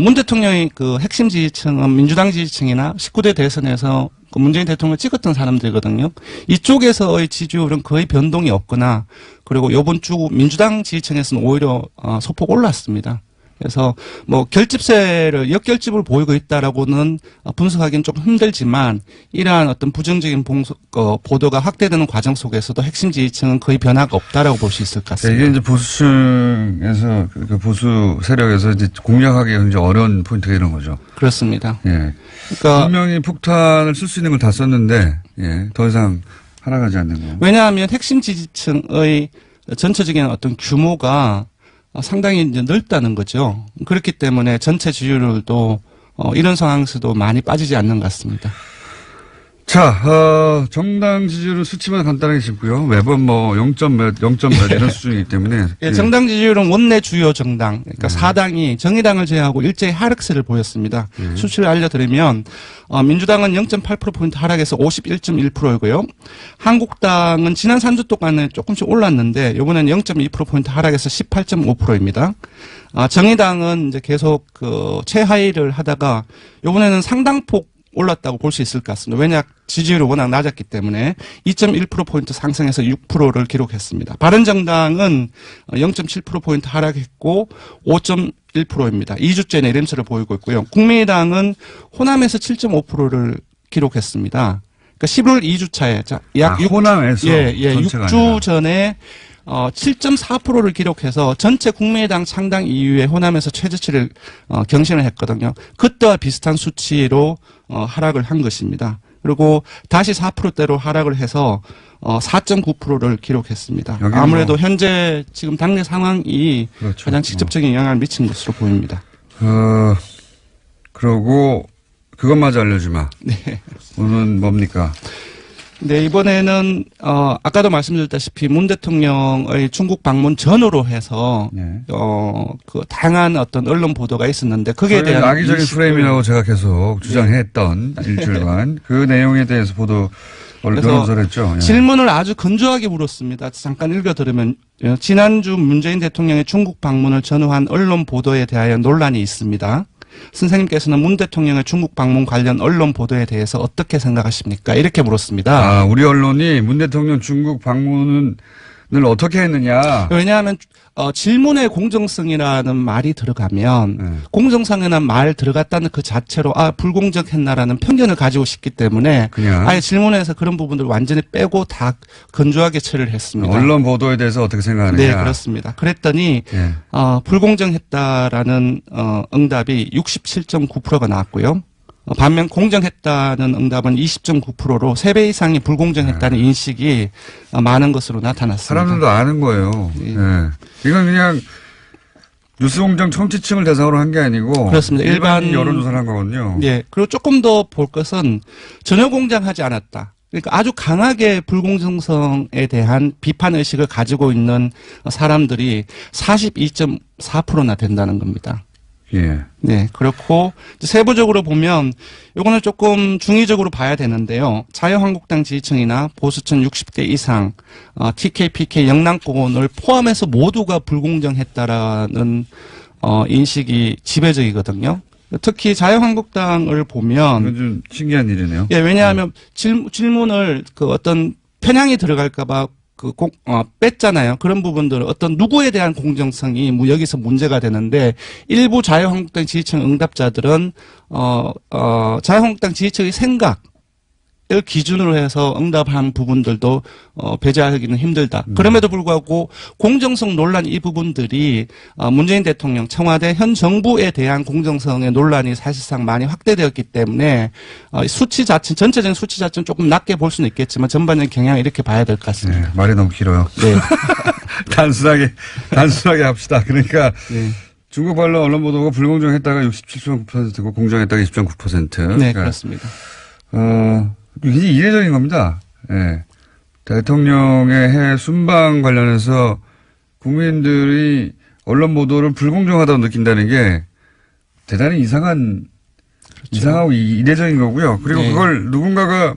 문 대통령의 그 핵심 지지층은 민주당 지지층이나 19대 대선에서 그 문재인 대통령을 찍었던 사람들이거든요. 이쪽에서의 지지율은 거의 변동이 없거나 그리고 이번 주 민주당 지지층에서는 오히려 소폭 올랐습니다. 그래서 뭐 결집세를 역결집을 보이고 있다라고는 분석하기는 좀 힘들지만 이러한 어떤 부정적인 보도가 확대되는 과정 속에서도 핵심 지지층은 거의 변화가 없다라고 볼 수 있을 것 같습니다. 이게 이제 보수층에서 그 보수 세력에서 이제 공략하기 굉장히 어려운 포인트가 이런 거죠. 그렇습니다. 예. 그러니까 분명히 폭탄을 쓸 수 있는 걸 다 썼는데 예, 더 이상 하락하지 않는 거. 왜냐하면 핵심 지지층의 전체적인 어떤 규모가 상당히 이제 넓다는 거죠. 그렇기 때문에 전체 지지율도 이런 상황에서도 많이 빠지지 않는 것 같습니다. 자, 정당 지지율은 수치만 간단하게 짚고요. 매번 뭐 0점 몇 이런 수준이기 때문에. 예, 정당 지지율은 원내 주요 정당, 그러니까 4당이 정의당을 제외하고 일제히 하락세를 보였습니다. 수치를 알려드리면 민주당은 0.8%포인트 하락해서 51.1%이고요. 한국당은 지난 3주 동안에 조금씩 올랐는데 이번에는 0.2%포인트 하락해서 18.5%입니다. 정의당은 이제 계속 그 최하위를 하다가 이번에는 상당폭 올랐다고 볼 수 있을 것 같습니다. 왜냐 지지율이 워낙 낮았기 때문에 2.1%포인트 상승해서 6%를 기록했습니다. 바른정당은 0.7%포인트 하락했고 5.1%입니다. 2주째 내림세를 보이고 있고요. 국민의당은 호남에서 7.5%를 기록했습니다. 그러니까 11월 2주차에 약 호남에서 6주 전에 7.4%를 기록해서 전체 국민의당 창당 이후에 호남에서 최저치를 경신을 했거든요. 그때와 비슷한 수치로 하락을 한 것입니다. 그리고 다시 4%대로 하락을 해서 4.9%를 기록했습니다. 아무래도 현재 지금 당내 상황이 그렇죠. 가장 직접적인 영향을 미친 것으로 보입니다. 그러고 그것마저 알려주마. 네. 오늘은 뭡니까? 네, 이번에는, 아까도 말씀드렸다시피 문 대통령의 중국 방문 전후로 해서, 네. 그 다양한 어떤 언론 보도가 있었는데, 거기에 대한. 악의적인 프레임이라고 제가 계속 주장했던 일주일간 그 내용에 대해서 언론사를 했죠. 예. 질문을 아주 건조하게 물었습니다. 잠깐 읽어드리면, 지난주 문재인 대통령의 중국 방문을 전후한 언론 보도에 대하여 논란이 있습니다. 선생님께서는 문 대통령의 중국 방문 관련 언론 보도에 대해서 어떻게 생각하십니까? 이렇게 물었습니다. 우리 언론이 문 대통령 중국 방문을 어떻게 했느냐. 왜냐하면 질문의 공정성이라는 말이 들어가면 공정성이라는 말 들어갔다는 그 자체로 불공정했나라는 편견을 가지고 싶기 때문에 그냥 아예 질문에서 그런 부분들을 완전히 빼고 다 건조하게 처리를 했습니다. 언론 보도에 대해서 어떻게 생각하느냐. 네, 그렇습니다. 그랬더니 예. 불공정했다라는 응답이 67.9%가 나왔고요. 반면 공정했다는 응답은 20.9%로 3배 이상이 불공정했다는 인식이 많은 것으로 나타났습니다. 사람들도 아는 거예요. 예. 예. 이건 그냥 뉴스공장 청취층을 대상으로 한 게 아니고 그렇습니다. 일반 여론조사를 한 거거든요. 예. 그리고 조금 더 볼 것은 전혀 공정하지 않았다. 그러니까 아주 강하게 불공정성에 대한 비판 의식을 가지고 있는 사람들이 42.4%나 된다는 겁니다. 예. 네, 그렇고 세부적으로 보면 요거는 조금 중의적으로 봐야 되는데요. 자유한국당 지지층이나 보수층 60대 이상, TK, PK, 영남권을 포함해서 모두가 불공정했다라는 인식이 지배적이거든요. 특히 자유한국당을 보면 이건 좀 신기한 일이네요. 예, 왜냐하면 질문을 그 어떤 편향이 들어갈까봐 뺐잖아요. 그런 부분들 어떤 누구에 대한 공정성이 여기서 문제가 되는데 일부 자유한국당 지지층 응답자들은 자유한국당 지지층의 생각 기준으로 해서 응답한 부분들도 배제하기는 힘들다. 그럼에도 불구하고 공정성 논란 이 부분들이 문재인 대통령 청와대 현 정부에 대한 공정성의 논란이 사실상 많이 확대되었기 때문에 수치 자체 전체적인 수치 자체는 조금 낮게 볼 수는 있겠지만 전반적인 경향을 이렇게 봐야 될 것 같습니다. 네, 말이 너무 길어요. 네. 단순하게 합시다. 그러니까 네. 중국 발로 언론 보도가 불공정했다가 67.9%고 공정했다가 20.9%. 네, 그러니까 그렇습니다. 굉장히 이례적인 겁니다. 예. 대통령의 해외 순방 관련해서 국민들이 언론 보도를 불공정하다고 느낀다는 게 대단히 이상하고 이례적인 거고요. 그리고 네. 그걸 누군가가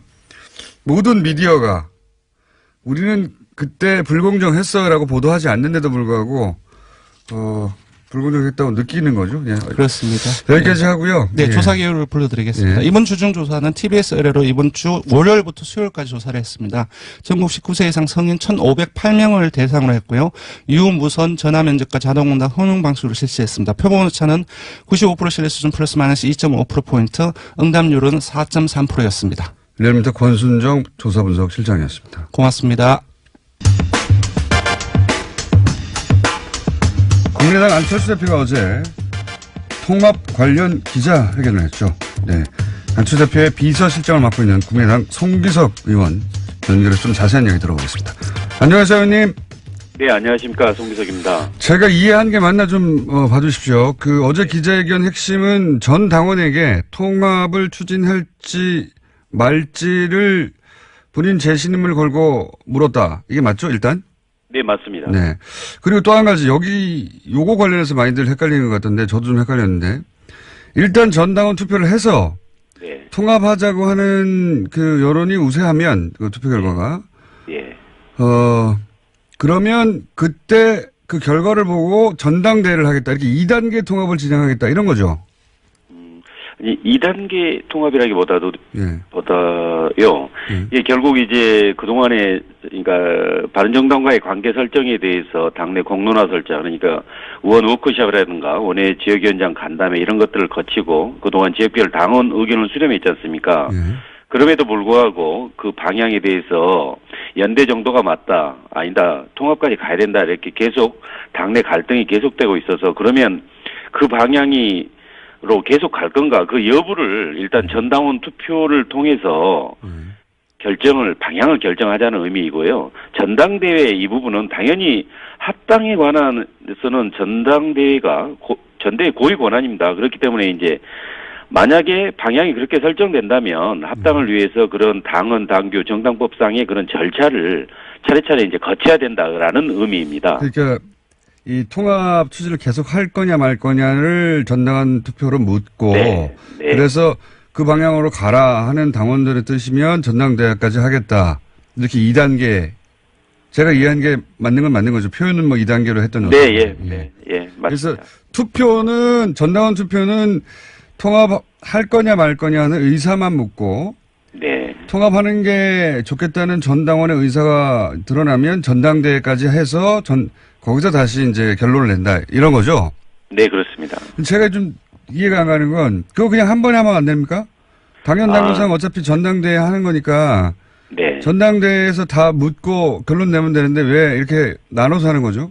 모든 미디어가 우리는 그때 불공정했어라고 보도하지 않는데도 불구하고 불공정했다고 느끼는 거죠. 예. 그렇습니다. 여기까지 하고요. 네, 예. 조사 개요를 불러드리겠습니다. 예. 이번 주중 조사는 TBS 의뢰로 이번 주 월요일부터 수요일까지 조사를 했습니다. 전국 19세 이상 성인 1,508명을 대상으로 했고요. 유무선 전화면접과 자동응답 혼용 방식으로 실시했습니다. 표본 오차는 95% 신뢰 수준 플러스 마이너스 2.5%포인트, 응답률은 4.3%였습니다. 리얼미터 권순정 조사분석 실장이었습니다. 고맙습니다. 국민의당 안철수 대표가 어제 통합 관련 기자회견을 했죠. 네. 안철수 대표의 비서실장을 맡고 있는 국민의당 송기석 의원 연결해서 좀 자세한 이야기 들어보겠습니다. 안녕하세요, 의원님. 네, 안녕하십니까. 송기석입니다. 제가 이해한 게 맞나 좀 봐주십시오. 그 어제 기자회견 핵심은 전 당원에게 통합을 추진할지 말지를 본인 재신임을 걸고 물었다. 이게 맞죠, 일단? 네, 맞습니다. 네. 그리고 또 한 가지, 요거 관련해서 많이들 헷갈리는 것 같던데, 저도 좀 헷갈렸는데, 일단 전당원 투표를 해서, 네. 통합하자고 하는 그 여론이 우세하면, 그 투표 결과가, 예. 그러면 그때 그 결과를 보고 전당대회를 하겠다, 이렇게 2단계 통합을 진행하겠다, 이런 거죠. 아니, 2단계 통합이라기보다요. 예. 예, 결국 이제 그동안에, 그러니까, 바른정당과의 관계 설정에 대해서 당내 공론화 설정, 그러니까 의원 워크숍이라든가 원외 지역위원장 간담회 이런 것들을 거치고 그동안 지역별 당원 의견을 수렴했지 않습니까? 예. 그럼에도 불구하고 그 방향에 대해서 연대 정도가 맞다, 아니다, 통합까지 가야 된다, 이렇게 계속 당내 갈등이 계속되고 있어서 그러면 그 방향으로 계속 갈 건가, 그 여부를 일단 전당원 투표를 통해서 방향을 결정하자는 의미이고요. 전당대회 이 부분은 당연히 합당에 관한해서는 전당대회가 전대의 고유 권한입니다. 그렇기 때문에 이제 만약에 방향이 그렇게 설정된다면 합당을 위해서 그런 당헌, 당규, 정당법상의 그런 절차를 차례차례 이제 거쳐야 된다라는 의미입니다. 그러니까 이 통합 추진을 계속 할 거냐 말 거냐를 전당원 투표로 묻고, 네. 그래서 그 방향으로 가라 하는 당원들의 뜻이면 전당대회까지 하겠다. 이렇게 2단계. 제가 이해한 게 맞는 건 맞는 거죠. 표현은 뭐 2단계로 했던 거죠. 네, 맞습니다. 그래서 전당원 투표는 통합할 거냐 말 거냐 하는 의사만 묻고, 네. 통합하는 게 좋겠다는 전당원의 의사가 드러나면 전당대회까지 해서 거기서 다시 이제 결론을 낸다. 이런 거죠. 네, 그렇습니다. 제가 좀 이해가 안 가는 건 그거 그냥 한 번에 하면 안 됩니까? 당연당규상 어차피 전당대회 하는 거니까 네. 전당대회에서 다 묻고 결론 내면 되는데 왜 이렇게 나눠서 하는 거죠?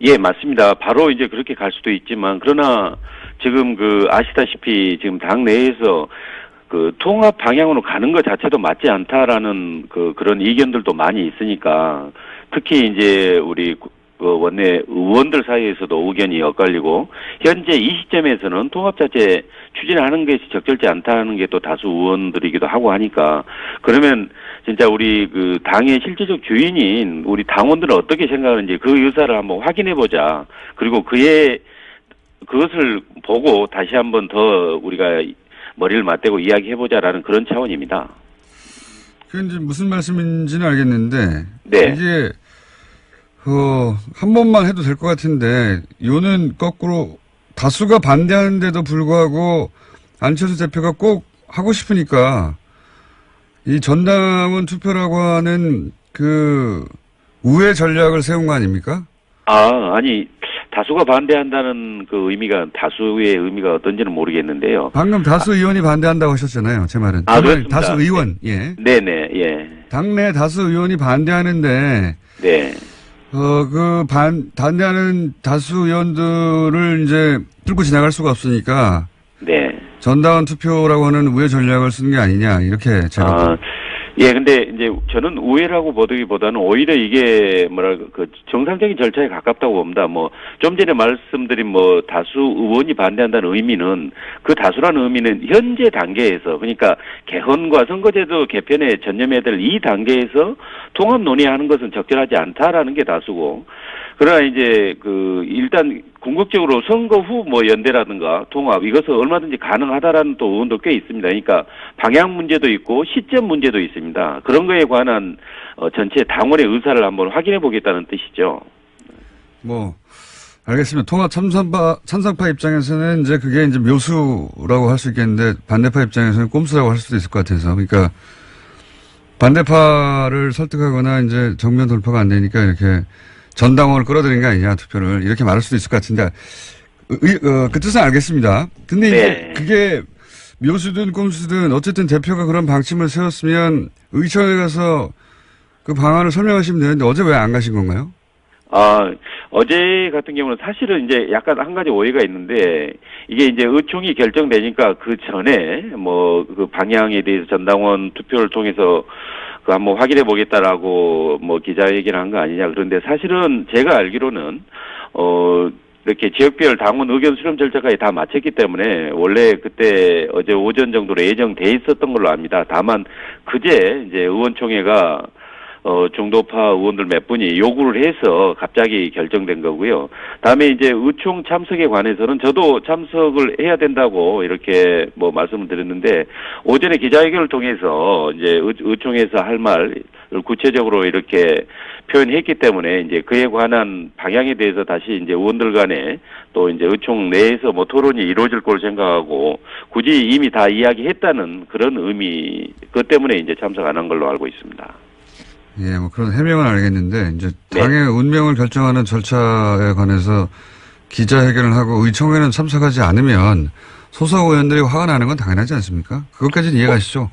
예, 맞습니다. 바로 이제 그렇게 갈 수도 있지만 그러나 지금 아시다시피 지금 당 내에서 통합 방향으로 가는 것 자체도 맞지 않다라는 그런 의견들도 많이 있으니까 특히 이제 우리 원내 의원들 사이에서도 의견이 엇갈리고 현재 이 시점에서는 통합 자체 추진하는 것이 적절치 않다는 게 또 다수 의원들이기도 하고 하니까 그러면 진짜 우리 당의 실질적 주인인 우리 당원들은 어떻게 생각하는지 그 의사를 한번 확인해 보자. 그리고 그것을 보고 다시 한번 더 우리가 머리를 맞대고 이야기해 보자라는 그런 차원입니다. 그게 이제 무슨 말씀인지는 알겠는데 네. 이게 한 번만 해도 될 것 같은데 요는 거꾸로 다수가 반대하는데도 불구하고 안철수 대표가 꼭 하고 싶으니까 이 전당원 투표라고 하는 우회 전략을 세운 거 아닙니까? 아니 다수가 반대한다는 그 의미가 다수의 의미가 어떤지는 모르겠는데요. 방금 다수 의원이 반대한다고 하셨잖아요. 제 말은. 아, 그렇습니다. 다수 의원. 예. 네네, 예. 당내 다수 의원이 반대하는데 네. 반대하는 다수 의원들을 이제 뚫고 지나갈 수가 없으니까 네. 전당원 투표라고 하는 우회 전략을 쓰는 게 아니냐 이렇게 제가. 예, 근데 이제 저는 우회라고 보기보다는 오히려 이게 뭐랄까 그 정상적인 절차에 가깝다고 봅니다. 뭐 좀 전에 말씀드린 뭐 다수 의원이 반대한다는 의미는 그 다수라는 의미는 현재 단계에서 그러니까 개헌과 선거제도 개편에 전념해야 될 이 단계에서 통합 논의하는 것은 적절하지 않다라는 게 다수고 그러나 이제 그 일단 궁극적으로 선거 후 뭐 연대라든가 통합 이것은 얼마든지 가능하다라는 또 의원도 꽤 있습니다. 그러니까 방향 문제도 있고 시점 문제도 있습니다. 그런 거에 관한 전체 당원의 의사를 한번 확인해 보겠다는 뜻이죠. 뭐 알겠습니다. 통합 찬성파 입장에서는 이제 그게 이제 묘수라고 할 수 있겠는데 반대파 입장에서는 꼼수라고 할 수도 있을 것 같아서 그러니까 반대파를 설득하거나 이제 정면 돌파가 안 되니까 이렇게 전당원을 끌어들인 게 아니냐 투표를 이렇게 말할 수도 있을 것 같은데 그 뜻은 알겠습니다. 근데 네. 이제 그게 묘수든 꼼수든 어쨌든 대표가 그런 방침을 세웠으면 의총에 가서 그 방안을 설명하시면 되는데 어제 왜 안 가신 건가요? 어제 같은 경우는 사실은 이제 약간 한 가지 오해가 있는데 이게 이제 의총이 결정되니까 그 전에 뭐 그 방향에 대해서 전당원 투표를 통해서 그 한번 확인해 보겠다라고 뭐 기자회견을 한 거 아니냐. 그런데 사실은 제가 알기로는 이렇게 지역별 당원 의견 수렴 절차까지 다 마쳤기 때문에 원래 그때 어제 오전 정도로 예정돼 있었던 걸로 압니다. 다만 그제 이제 의원총회가 중도파 의원들 몇 분이 요구를 해서 갑자기 결정된 거고요. 다음에 이제 의총 참석에 관해서는 저도 참석을 해야 된다고 이렇게 뭐 말씀을 드렸는데 오전에 기자회견을 통해서 이제 의총에서 할 말을 구체적으로 이렇게 표현했기 때문에 이제 그에 관한 방향에 대해서 다시 이제 의원들 간에 또 이제 의총 내에서 뭐 토론이 이루어질 걸 생각하고 굳이 이미 다 이야기했다는 그런 의미, 그것 때문에 이제 참석 안 한 걸로 알고 있습니다. 예, 뭐 그런 해명은 알겠는데 이제 네. 당의 운명을 결정하는 절차에 관해서 기자회견을 하고 의총에는 참석하지 않으면 소속 의원들이 화가 나는 건 당연하지 않습니까? 그것까지는 이해가시죠?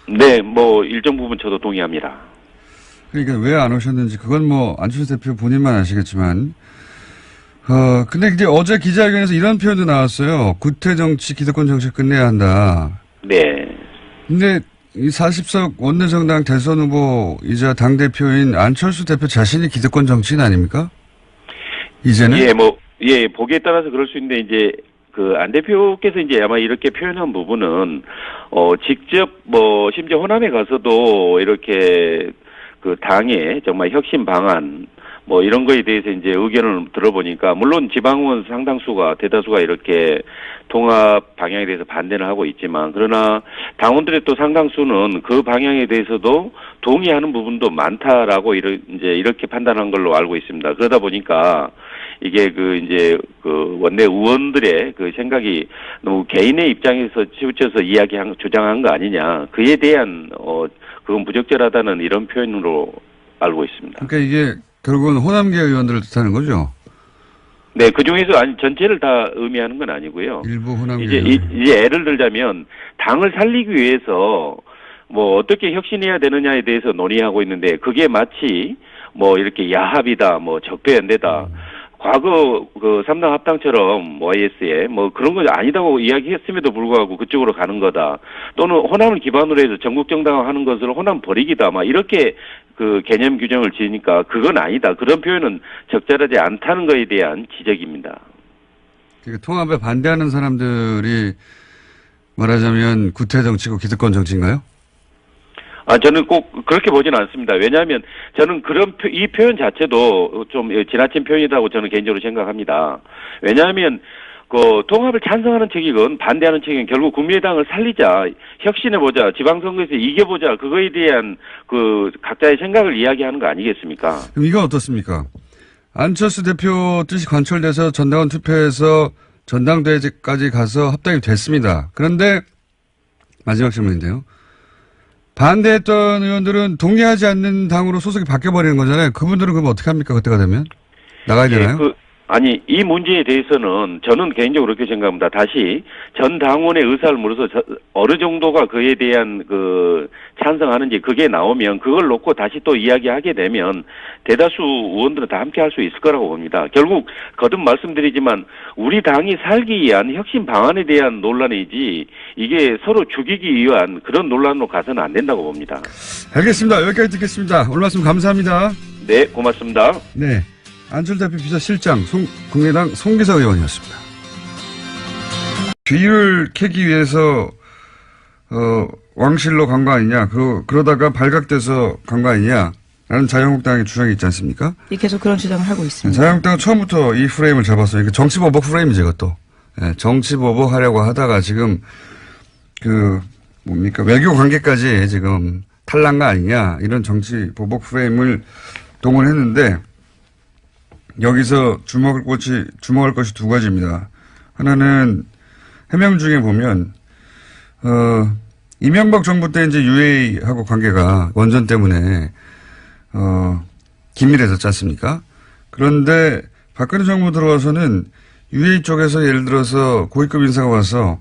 네, 뭐 일정 부분 저도 동의합니다. 그러니까 왜 안 오셨는지 그건 뭐 안철수 대표 본인만 아시겠지만 근데 이제 어제 기자회견에서 이런 표현도 나왔어요. 구태 정치, 기득권 정치 끝내야 한다. 네. 근데 이 40석 원내정당 대선 후보이자 당대표인 안철수 대표 자신이 기득권 정치인 아닙니까? 이제는? 보기에 따라서 그럴 수 있는데, 이제, 그, 안 대표께서 이제 아마 이렇게 표현한 부분은, 직접 심지어 호남에 가서도 이렇게 그 당의 정말 혁신 방안, 이런 거에 대해서 이제 의견을 들어보니까, 물론 지방의원 상당수가, 대다수가 이렇게 통합 방향에 대해서 반대를 하고 있지만, 그러나 당원들의 또 상당수는 그 방향에 대해서도 동의하는 부분도 많다라고 이렇게 판단한 걸로 알고 있습니다. 그러다 보니까, 이게 이제 원내 의원들의 그 생각이 너무 개인의 입장에서 치우쳐서 주장한 거 아니냐. 그에 대한, 그건 부적절하다는 이런 표현으로 알고 있습니다. 그러니까 이게 결국은 호남계 의원들을 뜻하는 거죠? 네, 그 중에서 전체를 다 의미하는 건 아니고요. 일부 호남계 이제 예를 들자면, 당을 살리기 위해서, 어떻게 혁신해야 되느냐에 대해서 논의하고 있는데, 그게 마치, 이렇게 야합이다, 적폐연대다. 과거 그 3당 합당처럼 YS에 그런 거 아니다고 이야기했음에도 불구하고 그쪽으로 가는 거다. 또는 호남을 기반으로 해서 전국 정당화하는 것을 호남 버리기다. 이렇게 그 개념 규정을 지으니까 그건 아니다. 그런 표현은 적절하지 않다는 거에 대한 지적입니다. 그러니까 통합에 반대하는 사람들이 말하자면 구태 정치고 기득권 정치인가요? 저는 꼭 그렇게 보지는 않습니다. 왜냐하면 저는 이 표현 자체도 좀 지나친 표현이라고 저는 개인적으로 생각합니다. 왜냐하면 통합을 찬성하는 측이건 반대하는 측이건 결국 국민의당을 살리자, 혁신해보자, 지방선거에서 이겨보자, 그거에 대한 각자의 생각을 이야기하는 거 아니겠습니까? 그럼 이건 어떻습니까? 안철수 대표 뜻이 관철돼서 전당원 투표해서 전당대회까지 가서 합당이 됐습니다. 그런데 마지막 질문인데요. 반대했던 의원들은 동의하지 않는 당으로 소속이 바뀌어버리는 거잖아요. 그분들은 그럼 어떻게 합니까? 그때가 되면? 나가야 되나요? 아니, 이 문제에 대해서는 저는 개인적으로 그렇게 생각합니다. 다시 전 당원의 의사를 물어서 어느 정도가 그에 대한 찬성하는지 그게 나오면 그걸 놓고 다시 또 이야기하게 되면 대다수 의원들은 다 함께 할 수 있을 거라고 봅니다. 결국 거듭 말씀드리지만 우리 당이 살기 위한 혁신 방안에 대한 논란이지 이게 서로 죽이기 위한 그런 논란으로 가서는 안 된다고 봅니다. 알겠습니다. 여기까지 듣겠습니다. 오늘 말씀 감사합니다. 네, 고맙습니다. 네. 안철대표 비서실장 국민의당 송기석 의원이었습니다. 뒤를 캐기 위해서 왕실로 간 거 아니냐, 그러다가 발각돼서 간 거 아니냐 라는 자유한국당의 주장이 있지 않습니까? 계속 그런 주장을 하고 있습니다. 자유한국당은 처음부터 이 프레임을 잡았어요. 정치보복 프레임이죠, 이것도. 예, 정치보복 하려고 하다가 지금 외교 관계까지 지금 탈난 거 아니냐 이런 정치보복 프레임을 동원했는데 여기서 주목할 것이 두 가지입니다. 하나는 해명 중에 보면 이명박 정부 때 이제 UA하고 관계가 원전 때문에 긴밀해졌지 않습니까? 그런데 박근혜 정부 들어와서는 UA 쪽에서 예를 들어서 고위급 인사가 와서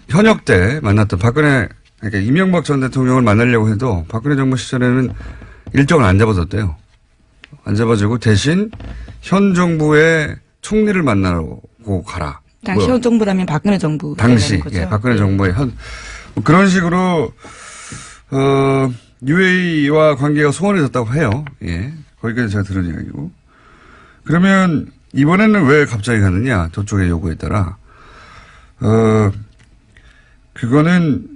현역 때 만났던 그러니까 이명박 전 대통령을 만나려고 해도 박근혜 정부 시절에는 일정을 안 잡아줬대요. 안 잡아주고 대신 현 정부의 총리를 만나고 가라. 당시 현 정부라면 박근혜 정부. 당시, 거죠? 예, 박근혜 정부의 그런 식으로, UAE와 관계가 소원해졌다고 해요. 예. 거기까지 제가 들은 이야기고. 그러면 이번에는 왜 갑자기 가느냐. 저쪽의 요구에 따라. 그거는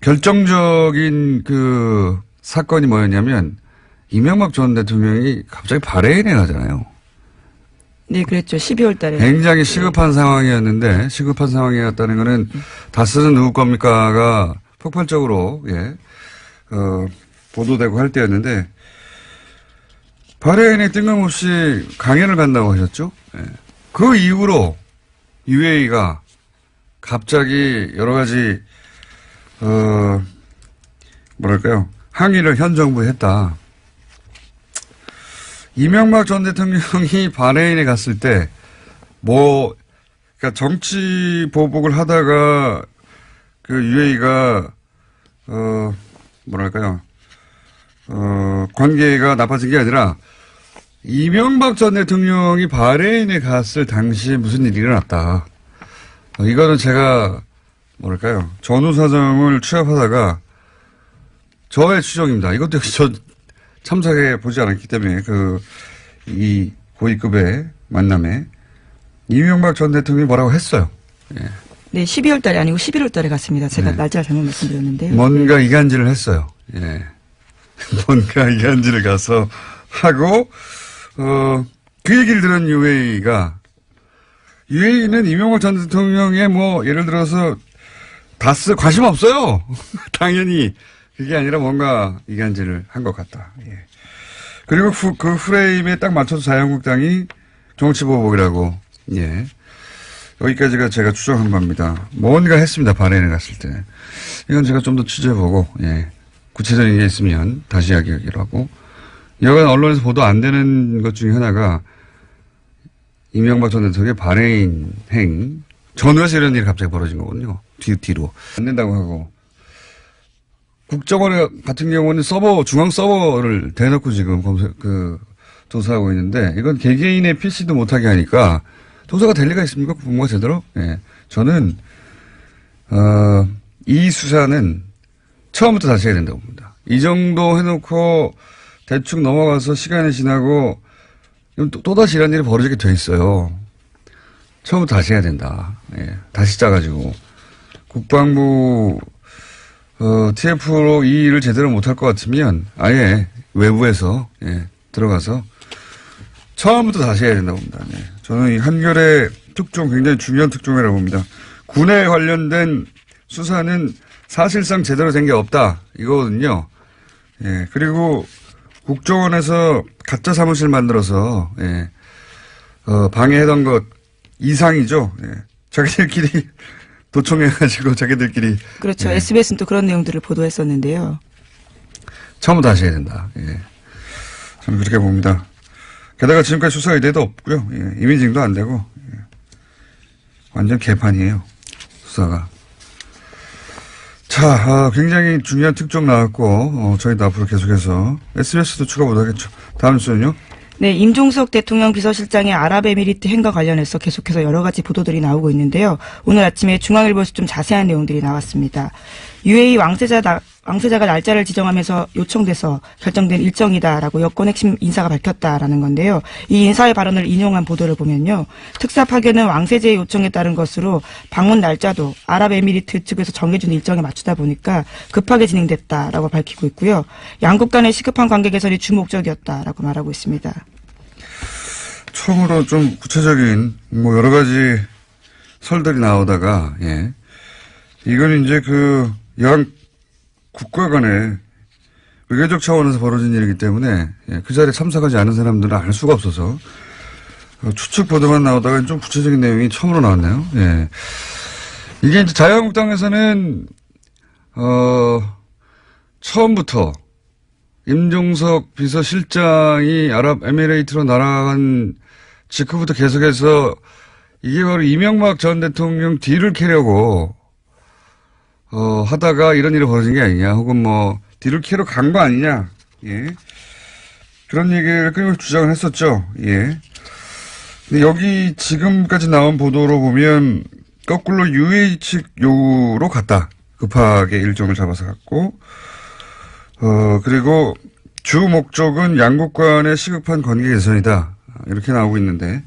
결정적인 사건이 뭐였냐면 이명박 전 대통령이 갑자기 바레인에 가잖아요. 네, 그랬죠. 12월 달에. 굉장히 시급한 상황이었는데, 시급한 상황이었다는 거는 다스는 누구 겁니까가 폭발적으로, 예, 보도되고 할 때였는데, 바레인에 뜬금없이 강연을 간다고 하셨죠? 예. 그 이후로 UAE가 갑자기 여러 가지, 항의를 현 정부에 했다. 이명박 전 대통령이 바레인에 갔을 때, 그러니까 정치 보복을 하다가 UAE가, 관계가 나빠진 게 아니라, 이명박 전 대통령이 바레인에 갔을 당시에 무슨 일이 일어났다. 이거는 제가, 전후 사정을 취합하다가, 저의 추정입니다. 이것도 역시 참석해 보지 않았기 때문에 이 고위급의 만남에 이명박 전 대통령이 뭐라고 했어요. 예. 네, 12월 달이 아니고 11월 달에 갔습니다. 제가 네. 날짜를 잘못 말씀드렸는데요. 뭔가 이간질을 했어요. 예. 뭔가 이간질을 가서 하고 그 얘기를 들은 UAE는 이명박 전 대통령의 예를 들어서 다스 관심 없어요. 당연히. 그게 아니라 뭔가 이간질을 한 것 같다. 예. 그리고 그 프레임에 딱 맞춰서 자유한국당이 정치보복이라고, 예. 여기까지가 제가 추정한 겁니다. 뭔가 했습니다. 바레인에 갔을 때. 이건 제가 좀 더 취재해보고, 예. 구체적인 게 있으면 다시 이야기하기로 하고. 여간 언론에서 보도 안 되는 것 중에 하나가 이명박 전 대통령의 바레인 전후에서 이런 일이 갑자기 벌어진 거거든요. 뒤로. 안 된다고 하고. 국정원 같은 경우는 중앙 서버를 대놓고 지금 조사하고 있는데, 이건 개개인의 PC도 못하게 하니까, 조사가 될 리가 있습니까? 뭔가 제대로? 예. 저는, 이 수사는 처음부터 다시 해야 된다고 봅니다. 이 정도 해놓고 대충 넘어가서 시간이 지나고, 또다시 이런 일이 벌어지게 돼 있어요. 처음부터 다시 해야 된다. 예. 다시 짜가지고. 국방부, TF로 이 일을 제대로 못할 것 같으면 아예 외부에서, 예, 들어가서 처음부터 다시 해야 된다고 봅니다. 네. 저는 이 한결의 특종, 굉장히 중요한 특종이라고 봅니다. 군에 관련된 수사는 사실상 제대로 된 게 없다. 이거거든요. 예, 그리고 국정원에서 가짜 사무실 만들어서, 예, 방해하던 것 이상이죠. 예. 자기들끼리 도청해가지고 자기들끼리. 그렇죠. 예. SBS는 또 그런 내용들을 보도했었는데요. 처음부터 다시 해야 된다. 예. 저는 그렇게 봅니다. 게다가 지금까지 수사 의뢰도 없고요. 예, 이미징도 안 되고 예. 완전 개판이에요. 수사가. 자, 굉장히 중요한 특종 나왔고 저희도 앞으로 계속해서 SBS도 추가 못하겠죠. 다음 주는요. 네, 임종석 대통령 비서실장의 아랍에미리트 행과 관련해서 계속해서 여러 가지 보도들이 나오고 있는데요. 오늘 아침에 중앙일보에서 좀 자세한 내용들이 나왔습니다. UAE 왕세자가 날짜를 지정하면서 요청돼서 결정된 일정이다라고 여권 핵심 인사가 밝혔다라는 건데요. 이 인사의 발언을 인용한 보도를 보면요. 특사 파견은 왕세자의 요청에 따른 것으로 방문 날짜도 아랍에미리트 측에서 정해준 일정에 맞추다 보니까 급하게 진행됐다라고 밝히고 있고요. 양국 간의 시급한 관계 개선이 주목적이었다라고 말하고 있습니다. 처음으로 좀 구체적인 여러 가지 설들이 나오다가 예. 이건 이제 양 국가 간의 외교적 차원에서 벌어진 일이기 때문에 예, 그 자리에 참석하지 않은 사람들은 알 수가 없어서 추측 보도만 나오다가 좀 구체적인 내용이 처음으로 나왔네요. 예. 이게 이제 자유한국당에서는 처음부터 임종석 비서실장이 아랍에미레이트로 날아간 직후부터 계속해서 이게 바로 이명박 전 대통령 뒤를 캐려고 하다가 이런 일이 벌어진 게 아니냐, 혹은 뒤를 캐러 간 거 아니냐, 예. 그런 얘기를 끊임없이 주장을 했었죠, 예. 근데 여기 지금까지 나온 보도로 보면, 거꾸로 UAE 측 요구로 갔다. 급하게 일정을 잡아서 갔고, 그리고 주 목적은 양국 간의 시급한 관계 개선이다. 이렇게 나오고 있는데,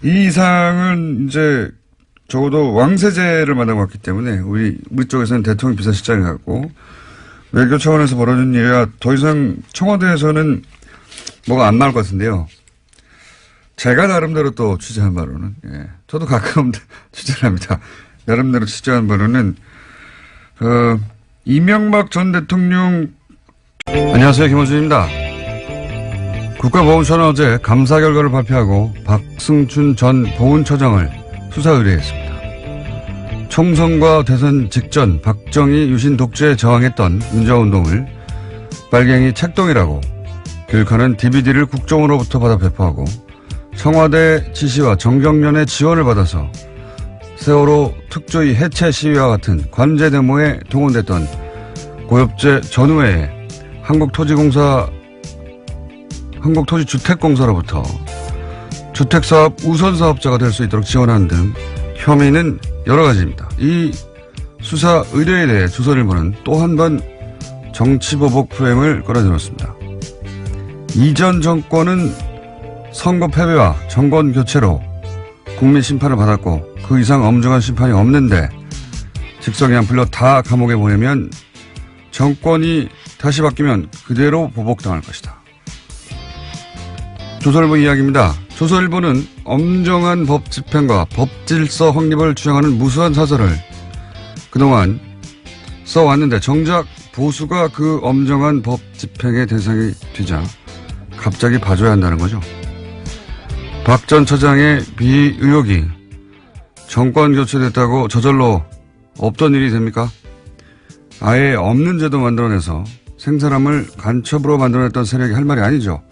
이 이상은 이제 적어도 왕세제를 만나고 왔기 때문에 우리 쪽에서는 대통령 비서실장이 갔고 외교 차원에서 벌어진 일이라 더 이상 청와대에서는 뭐가 안 나올 것 같은데요. 제가 나름대로 또 취재한 바로는 예. 저도 가끔 취재를 합니다. 나름대로 취재한 바로는 이명박 전 대통령 안녕하세요. 김호준입니다. 국가보훈처는 어제 감사 결과를 발표하고 박승춘 전 보훈처장을 수사 의뢰했습니다. 총선과 대선 직전 박정희 유신 독재에 저항했던 민주화운동을 빨갱이 책동이라고 교육하는 DVD를 국정으로부터 받아 배포하고 청와대 지시와 정경련의 지원을 받아서 세월호 특조위 해체 시위와 같은 관제 데모에 동원됐던 고엽제 전후에 한국토지주택공사로부터 주택사업 우선사업자가 될 수 있도록 지원하는 등 혐의는 여러 가지입니다. 이 수사 의뢰에 대해 조선일보는 또 한 번 정치보복 프레임을 끌어들였습니다. 이전 정권은 선거 패배와 정권 교체로 국민 심판을 받았고 그 이상 엄중한 심판이 없는데 직성이 안 풀려 다 감옥에 보내면 정권이 다시 바뀌면 그대로 보복당할 것이다. 조선일보 이야기입니다. 조선일보는 엄정한 법 집행과 법 질서 확립을 주장하는 무수한 사설을 그동안 써왔는데 정작 보수가 그 엄정한 법 집행의 대상이 되자 갑자기 봐줘야 한다는 거죠. 박 전 처장의 비위 의혹이 정권 교체됐다고 저절로 없던 일이 됩니까? 아예 없는 제도 만들어내서 생사람을 간첩으로 만들어냈던 세력이 할 말이 아니죠.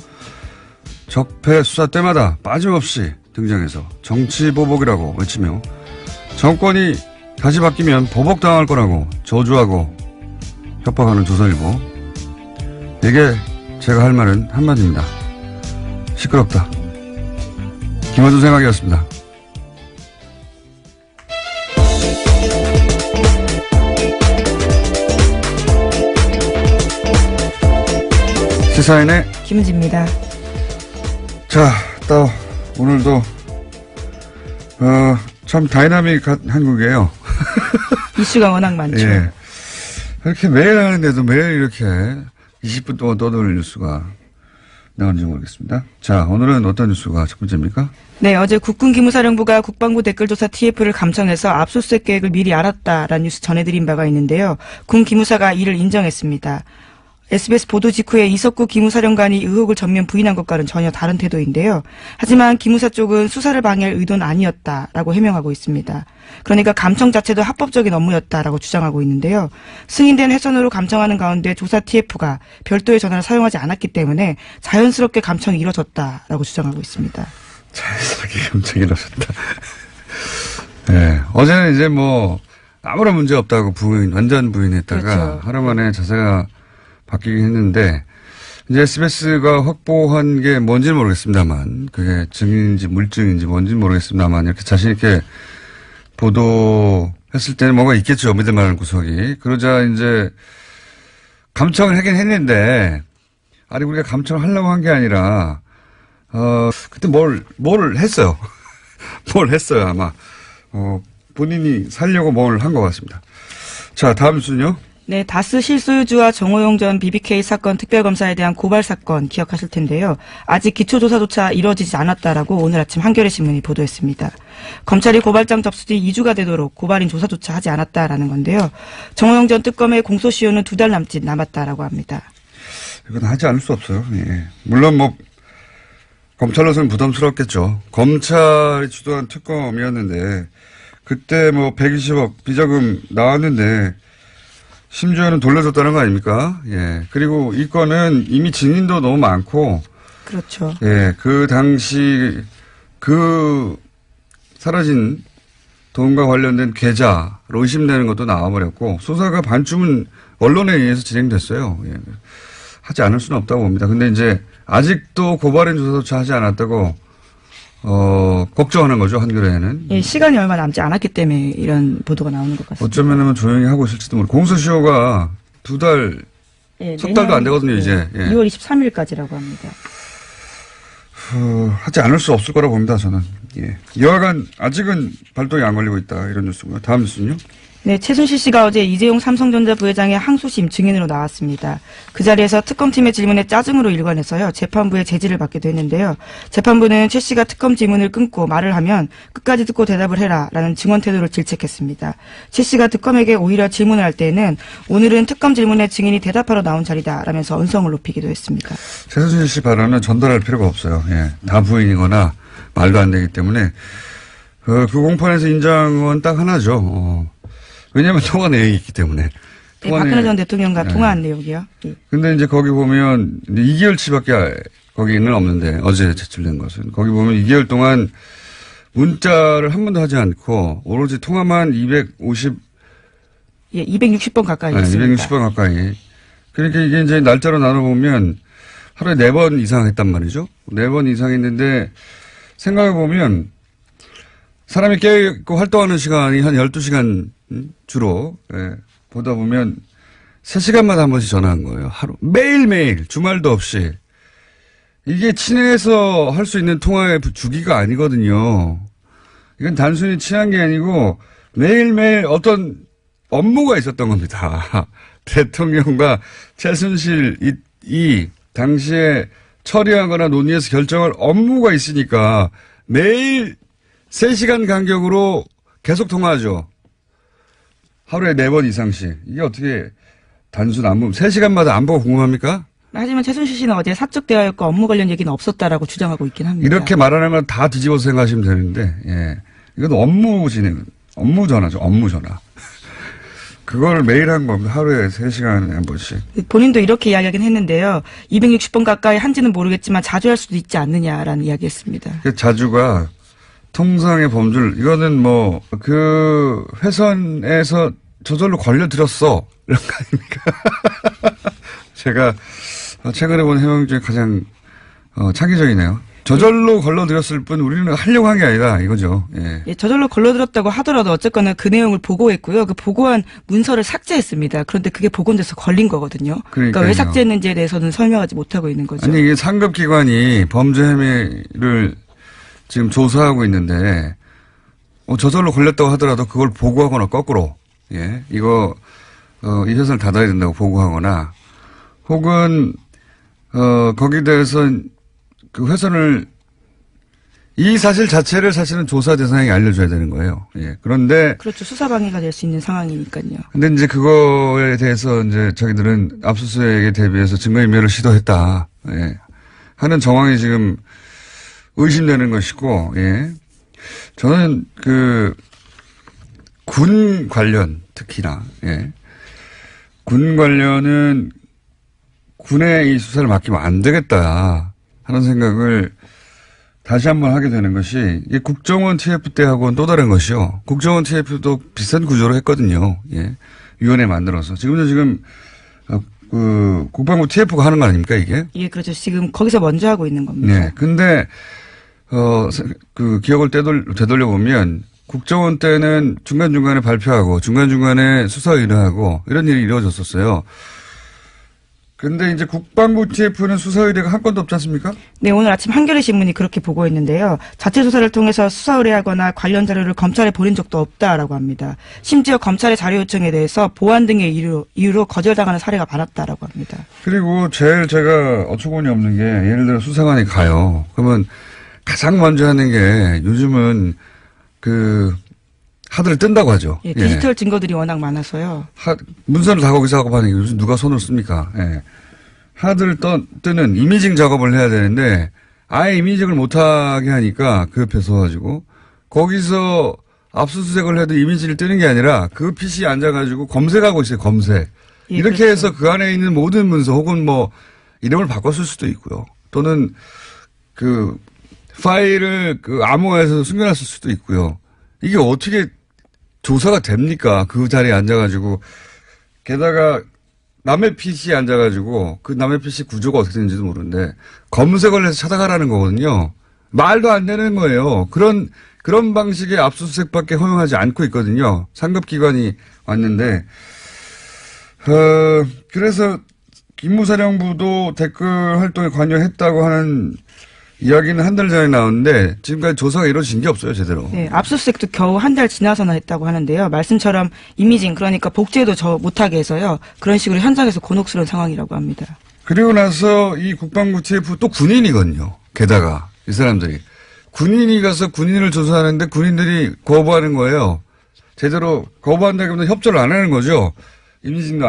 적폐 수사 때마다 빠짐없이 등장해서 정치보복이라고 외치며 정권이 다시 바뀌면 보복당할 거라고 저주하고 협박하는 조선일보. 이게 제가 할 말은 한마디입니다. 시끄럽다. 김어준 생각이었습니다. 시사인의 김은지입니다. 자, 또 오늘도 참 다이나믹한 한국이에요. 이슈가 워낙 많죠. 예. 이렇게 매일 하는데도 매일 이렇게 20분 동안 떠도는 뉴스가 나오는지 모르겠습니다. 자, 오늘은 어떤 뉴스가 첫 번째입니까? 네, 어제 국군기무사령부가 국방부 댓글조사 TF를 감청해서 압수수색 계획을 미리 알았다라는 뉴스 전해드린 바가 있는데요. 군 기무사가 이를 인정했습니다. SBS 보도 직후에 이석구 기무사령관이 의혹을 전면 부인한 것과는 전혀 다른 태도인데요. 하지만 기무사 쪽은 수사를 방해할 의도는 아니었다라고 해명하고 있습니다. 그러니까 감청 자체도 합법적인 업무였다라고 주장하고 있는데요. 승인된 회선으로 감청하는 가운데 조사 TF가 별도의 전화를 사용하지 않았기 때문에 자연스럽게 감청이 이뤄졌다라고 주장하고 있습니다. 자연스럽게 감청이 이뤄졌다. 네. 어제는 이제 뭐 아무런 문제 없다고 완전 부인했다가 그렇죠. 하루 만에 자세가 바뀌긴 했는데 이제 SBS가 확보한 게 뭔지는 모르겠습니다만 그게 증인인지 물증인지 뭔지는 모르겠습니다만 이렇게 자신 있게 보도했을 때는 뭔가 있겠죠. 믿을 만한 구석이. 그러자 이제 감청을 하긴 했는데 아니 우리가 감청을 하려고 한 게 아니라 그때 뭘 했어요. 뭘 했어요 아마. 본인이 살려고 뭘 한 것 같습니다. 자 다음 순요. 네, 다스 실소유주와 정호용 전 BBK 사건 특별검사에 대한 고발 사건 기억하실 텐데요. 아직 기초조사조차 이루어지지 않았다라고 오늘 아침 한겨레 신문이 보도했습니다. 검찰이 고발장 접수 뒤 2주가 되도록 고발인 조사조차 하지 않았다라는 건데요. 정호용 전 특검의 공소시효는 2달 남짓 남았다라고 합니다. 이건 하지 않을 수 없어요. 예. 물론 뭐 검찰로서는 부담스럽겠죠. 검찰이 주도한 특검이었는데 그때 뭐 120억 비자금 나왔는데 심지어는 돌려줬다는 거 아닙니까? 예. 그리고 이 건은 이미 증인도 너무 많고. 그렇죠. 예. 그 당시 그 사라진 돈과 관련된 계좌로 의심되는 것도 나와버렸고 수사가 반쯤은 언론에 의해서 진행됐어요. 예. 하지 않을 수는 없다고 봅니다. 근데 이제 아직도 고발인 조사조차 하지 않았다고 걱정하는 거죠, 한겨레에는. 예, 시간이 얼마 남지 않았기 때문에 이런 보도가 나오는 것 같습니다. 어쩌면 조용히 하고 있을지도 모르고. 공소시효가 예, 석 달도 안 되거든요, 이제. 예. 2월 23일까지라고 합니다. 하지 않을 수 없을 거라고 봅니다, 저는. 예. 여하간 아직은 발동이 안 걸리고 있다, 이런 뉴스고요. 다음 뉴스는요? 네, 최순실 씨가 어제 이재용 삼성전자 부회장의 항소심 증인으로 나왔습니다. 그 자리에서 특검팀의 질문에 짜증으로 일관해서요, 재판부의 제지를 받기도 했는데요. 재판부는 최 씨가 특검 질문을 끊고 말을 하면 끝까지 듣고 대답을 해라라는 증언 태도를 질책했습니다. 최 씨가 특검에게 오히려 질문을 할 때에는 오늘은 특검 질문에 증인이 대답하러 나온 자리다라면서 언성을 높이기도 했습니다. 최순실 씨 발언은 전달할 필요가 없어요. 예. 다 부인이거나 말도 안 되기 때문에 그 공판에서 인정은 딱 하나죠. 왜냐하면 통화 내용이 있기 때문에. 네, 박근혜 전 대통령과 통화한 내용이요. 예. 근데 이제 거기 보면 2개월치밖에 거기는 없는데 어제 제출된 것은 거기 보면 2개월 동안 문자를 한 번도 하지 않고 오로지 통화만 260번 가까이 했습니다. 260번 가까이. 그러니까 이게 이제 날짜로 나눠보면 하루에 4번 이상 했단 말이죠. 4번 이상 했는데 생각해보면 사람이 깨어있고 활동하는 시간이 한 12시간 주로, 예, 보다 보면 3시간마다 한 번씩 전화한 거예요. 하루. 매일매일, 주말도 없이. 이게 친해서 할 수 있는 통화의 주기가 아니거든요. 이건 단순히 친한 게 아니고 매일매일 어떤 업무가 있었던 겁니다. 대통령과 최순실 이 당시에 처리하거나 논의해서 결정할 업무가 있으니까 매일 3시간 간격으로 계속 통화하죠. 하루에 4번 이상씩. 이게 어떻게 단순 안보 3시간마다 안보가 궁금합니까? 하지만 최순실 씨는 어제 사적 대화였고 업무 관련 얘기는 없었다라고 주장하고 있긴 합니다. 이렇게 말하는 건 다 뒤집어서 생각하시면 되는데, 예. 이건 업무 전화죠. 업무 전화. 그걸 매일 한 겁니다. 하루에 3시간에 한 번씩. 본인도 이렇게 이야기하긴 했는데요. 260번 가까이 한지는 모르겠지만 자주 할 수도 있지 않느냐라는 이야기했습니다. 그 자주가 통상의 범죄를, 이거는 뭐, 그 회선에서 저절로 걸려들었어. 이런 거 아닙니까? 제가 최근에 본 해명 중에 가장 창의적이네요. 저절로 걸러들였을 뿐 우리는 하려고 한 게 아니다 이거죠. 예. 예, 저절로 걸러들었다고 하더라도 어쨌거나 그 내용을 보고했고요. 그 보고한 문서를 삭제했습니다. 그런데 그게 복원돼서 걸린 거거든요. 그러니까 왜 삭제했는지에 대해서는 설명하지 못하고 있는 거죠. 아니 이게 상급기관이 범죄 혐의를 지금 조사하고 있는데 저절로 걸렸다고 하더라도 그걸 보고하거나 거꾸로 예 이거 이 회사를 닫아야 된다고 보고하거나 혹은 거기에 대해서 그 회선을 이 사실 자체를 사실은 조사 대상에게 알려줘야 되는 거예요. 예. 그런데 그렇죠. 수사방해가 될 수 있는 상황이니까요. 근데 이제 그거에 대해서 이제 자기들은 압수수색에 대비해서 증거인멸을 시도했다. 예. 하는 정황이 지금 의심되는 것이고, 예. 저는 군 관련 특히나, 예. 군 관련은 군의 이 수사를 맡기면 안 되겠다 하는 생각을 다시 한번 하게 되는 것이 이 국정원 TF 때하고는 또 다른 것이요. 국정원 TF도 비슷한 구조로 했거든요. 예. 위원회 만들어서. 지금 국방부 TF가 하는 거 아닙니까, 이게? 예, 그렇죠. 지금 거기서 먼저 하고 있는 겁니다. 네. 근데, 기억을 되돌려보면 국정원 때는 중간중간에 발표하고 중간중간에 수사 의뢰하고 이런 일이 이루어졌었어요. 근데 이제 국방부 TF는 수사 의뢰가 한 건도 없지 않습니까? 네, 오늘 아침 한겨레 신문이 그렇게 보고했는데요. 자체 조사를 통해서 수사 의뢰하거나 관련 자료를 검찰에 보낸 적도 없다라고 합니다. 심지어 검찰의 자료 요청에 대해서 보안 등의 이유로 거절당하는 사례가 많았다라고 합니다. 그리고 제일 제가 어처구니 없는 게 예를 들어 수사관이 가요. 그러면 가장 먼저 하는 게 요즘은 하드를 뜬다고 하죠. 예, 디지털 증거들이 워낙 많아서요. 문서를 다 거기서 작업하는 게 요즘 누가 손을 씁니까? 예. 하드를 뜨는 이미징 작업을 해야 되는데 아예 이미징을 못하게 하니까 그 옆에 서가지고 거기서 압수수색을 해도 이미지를 뜨는 게 아니라 그 PC에 앉아가지고 검색하고 있어요. 검색. 예, 이렇게 그렇죠. 해서 그 안에 있는 모든 문서 혹은 뭐 이름을 바꿨을 수도 있고요. 또는 파일을 암호화해서 숨겨놨을 수도 있고요. 이게 어떻게 조사가 됩니까? 그 자리에 앉아가지고. 게다가 남의 PC에 앉아가지고 그 남의 PC 구조가 어떻게 되는지도 모르는데 검색을 해서 찾아가라는 거거든요. 말도 안 되는 거예요. 그런 방식의 압수수색밖에 허용하지 않고 있거든요. 상급기관이 왔는데. 그래서 기무사령부도 댓글 활동에 관여했다고 하는 이야기는 한 달 전에 나왔는데 지금까지 조사가 이루어진 게 없어요, 제대로. 네, 압수수색도 겨우 한 달 지나서나 했다고 하는데요. 말씀처럼 이미징, 그러니까 복제도 못하게 해서요. 그런 식으로 현장에서 곤혹스러운 상황이라고 합니다. 그리고 나서 이 국방부 TF 또 군인이거든요. 게다가 이 사람들이. 군인이 가서 군인을 조사하는데 군인들이 거부하는 거예요. 제대로 거부한다기보다 협조를 안 하는 거죠. 이미징도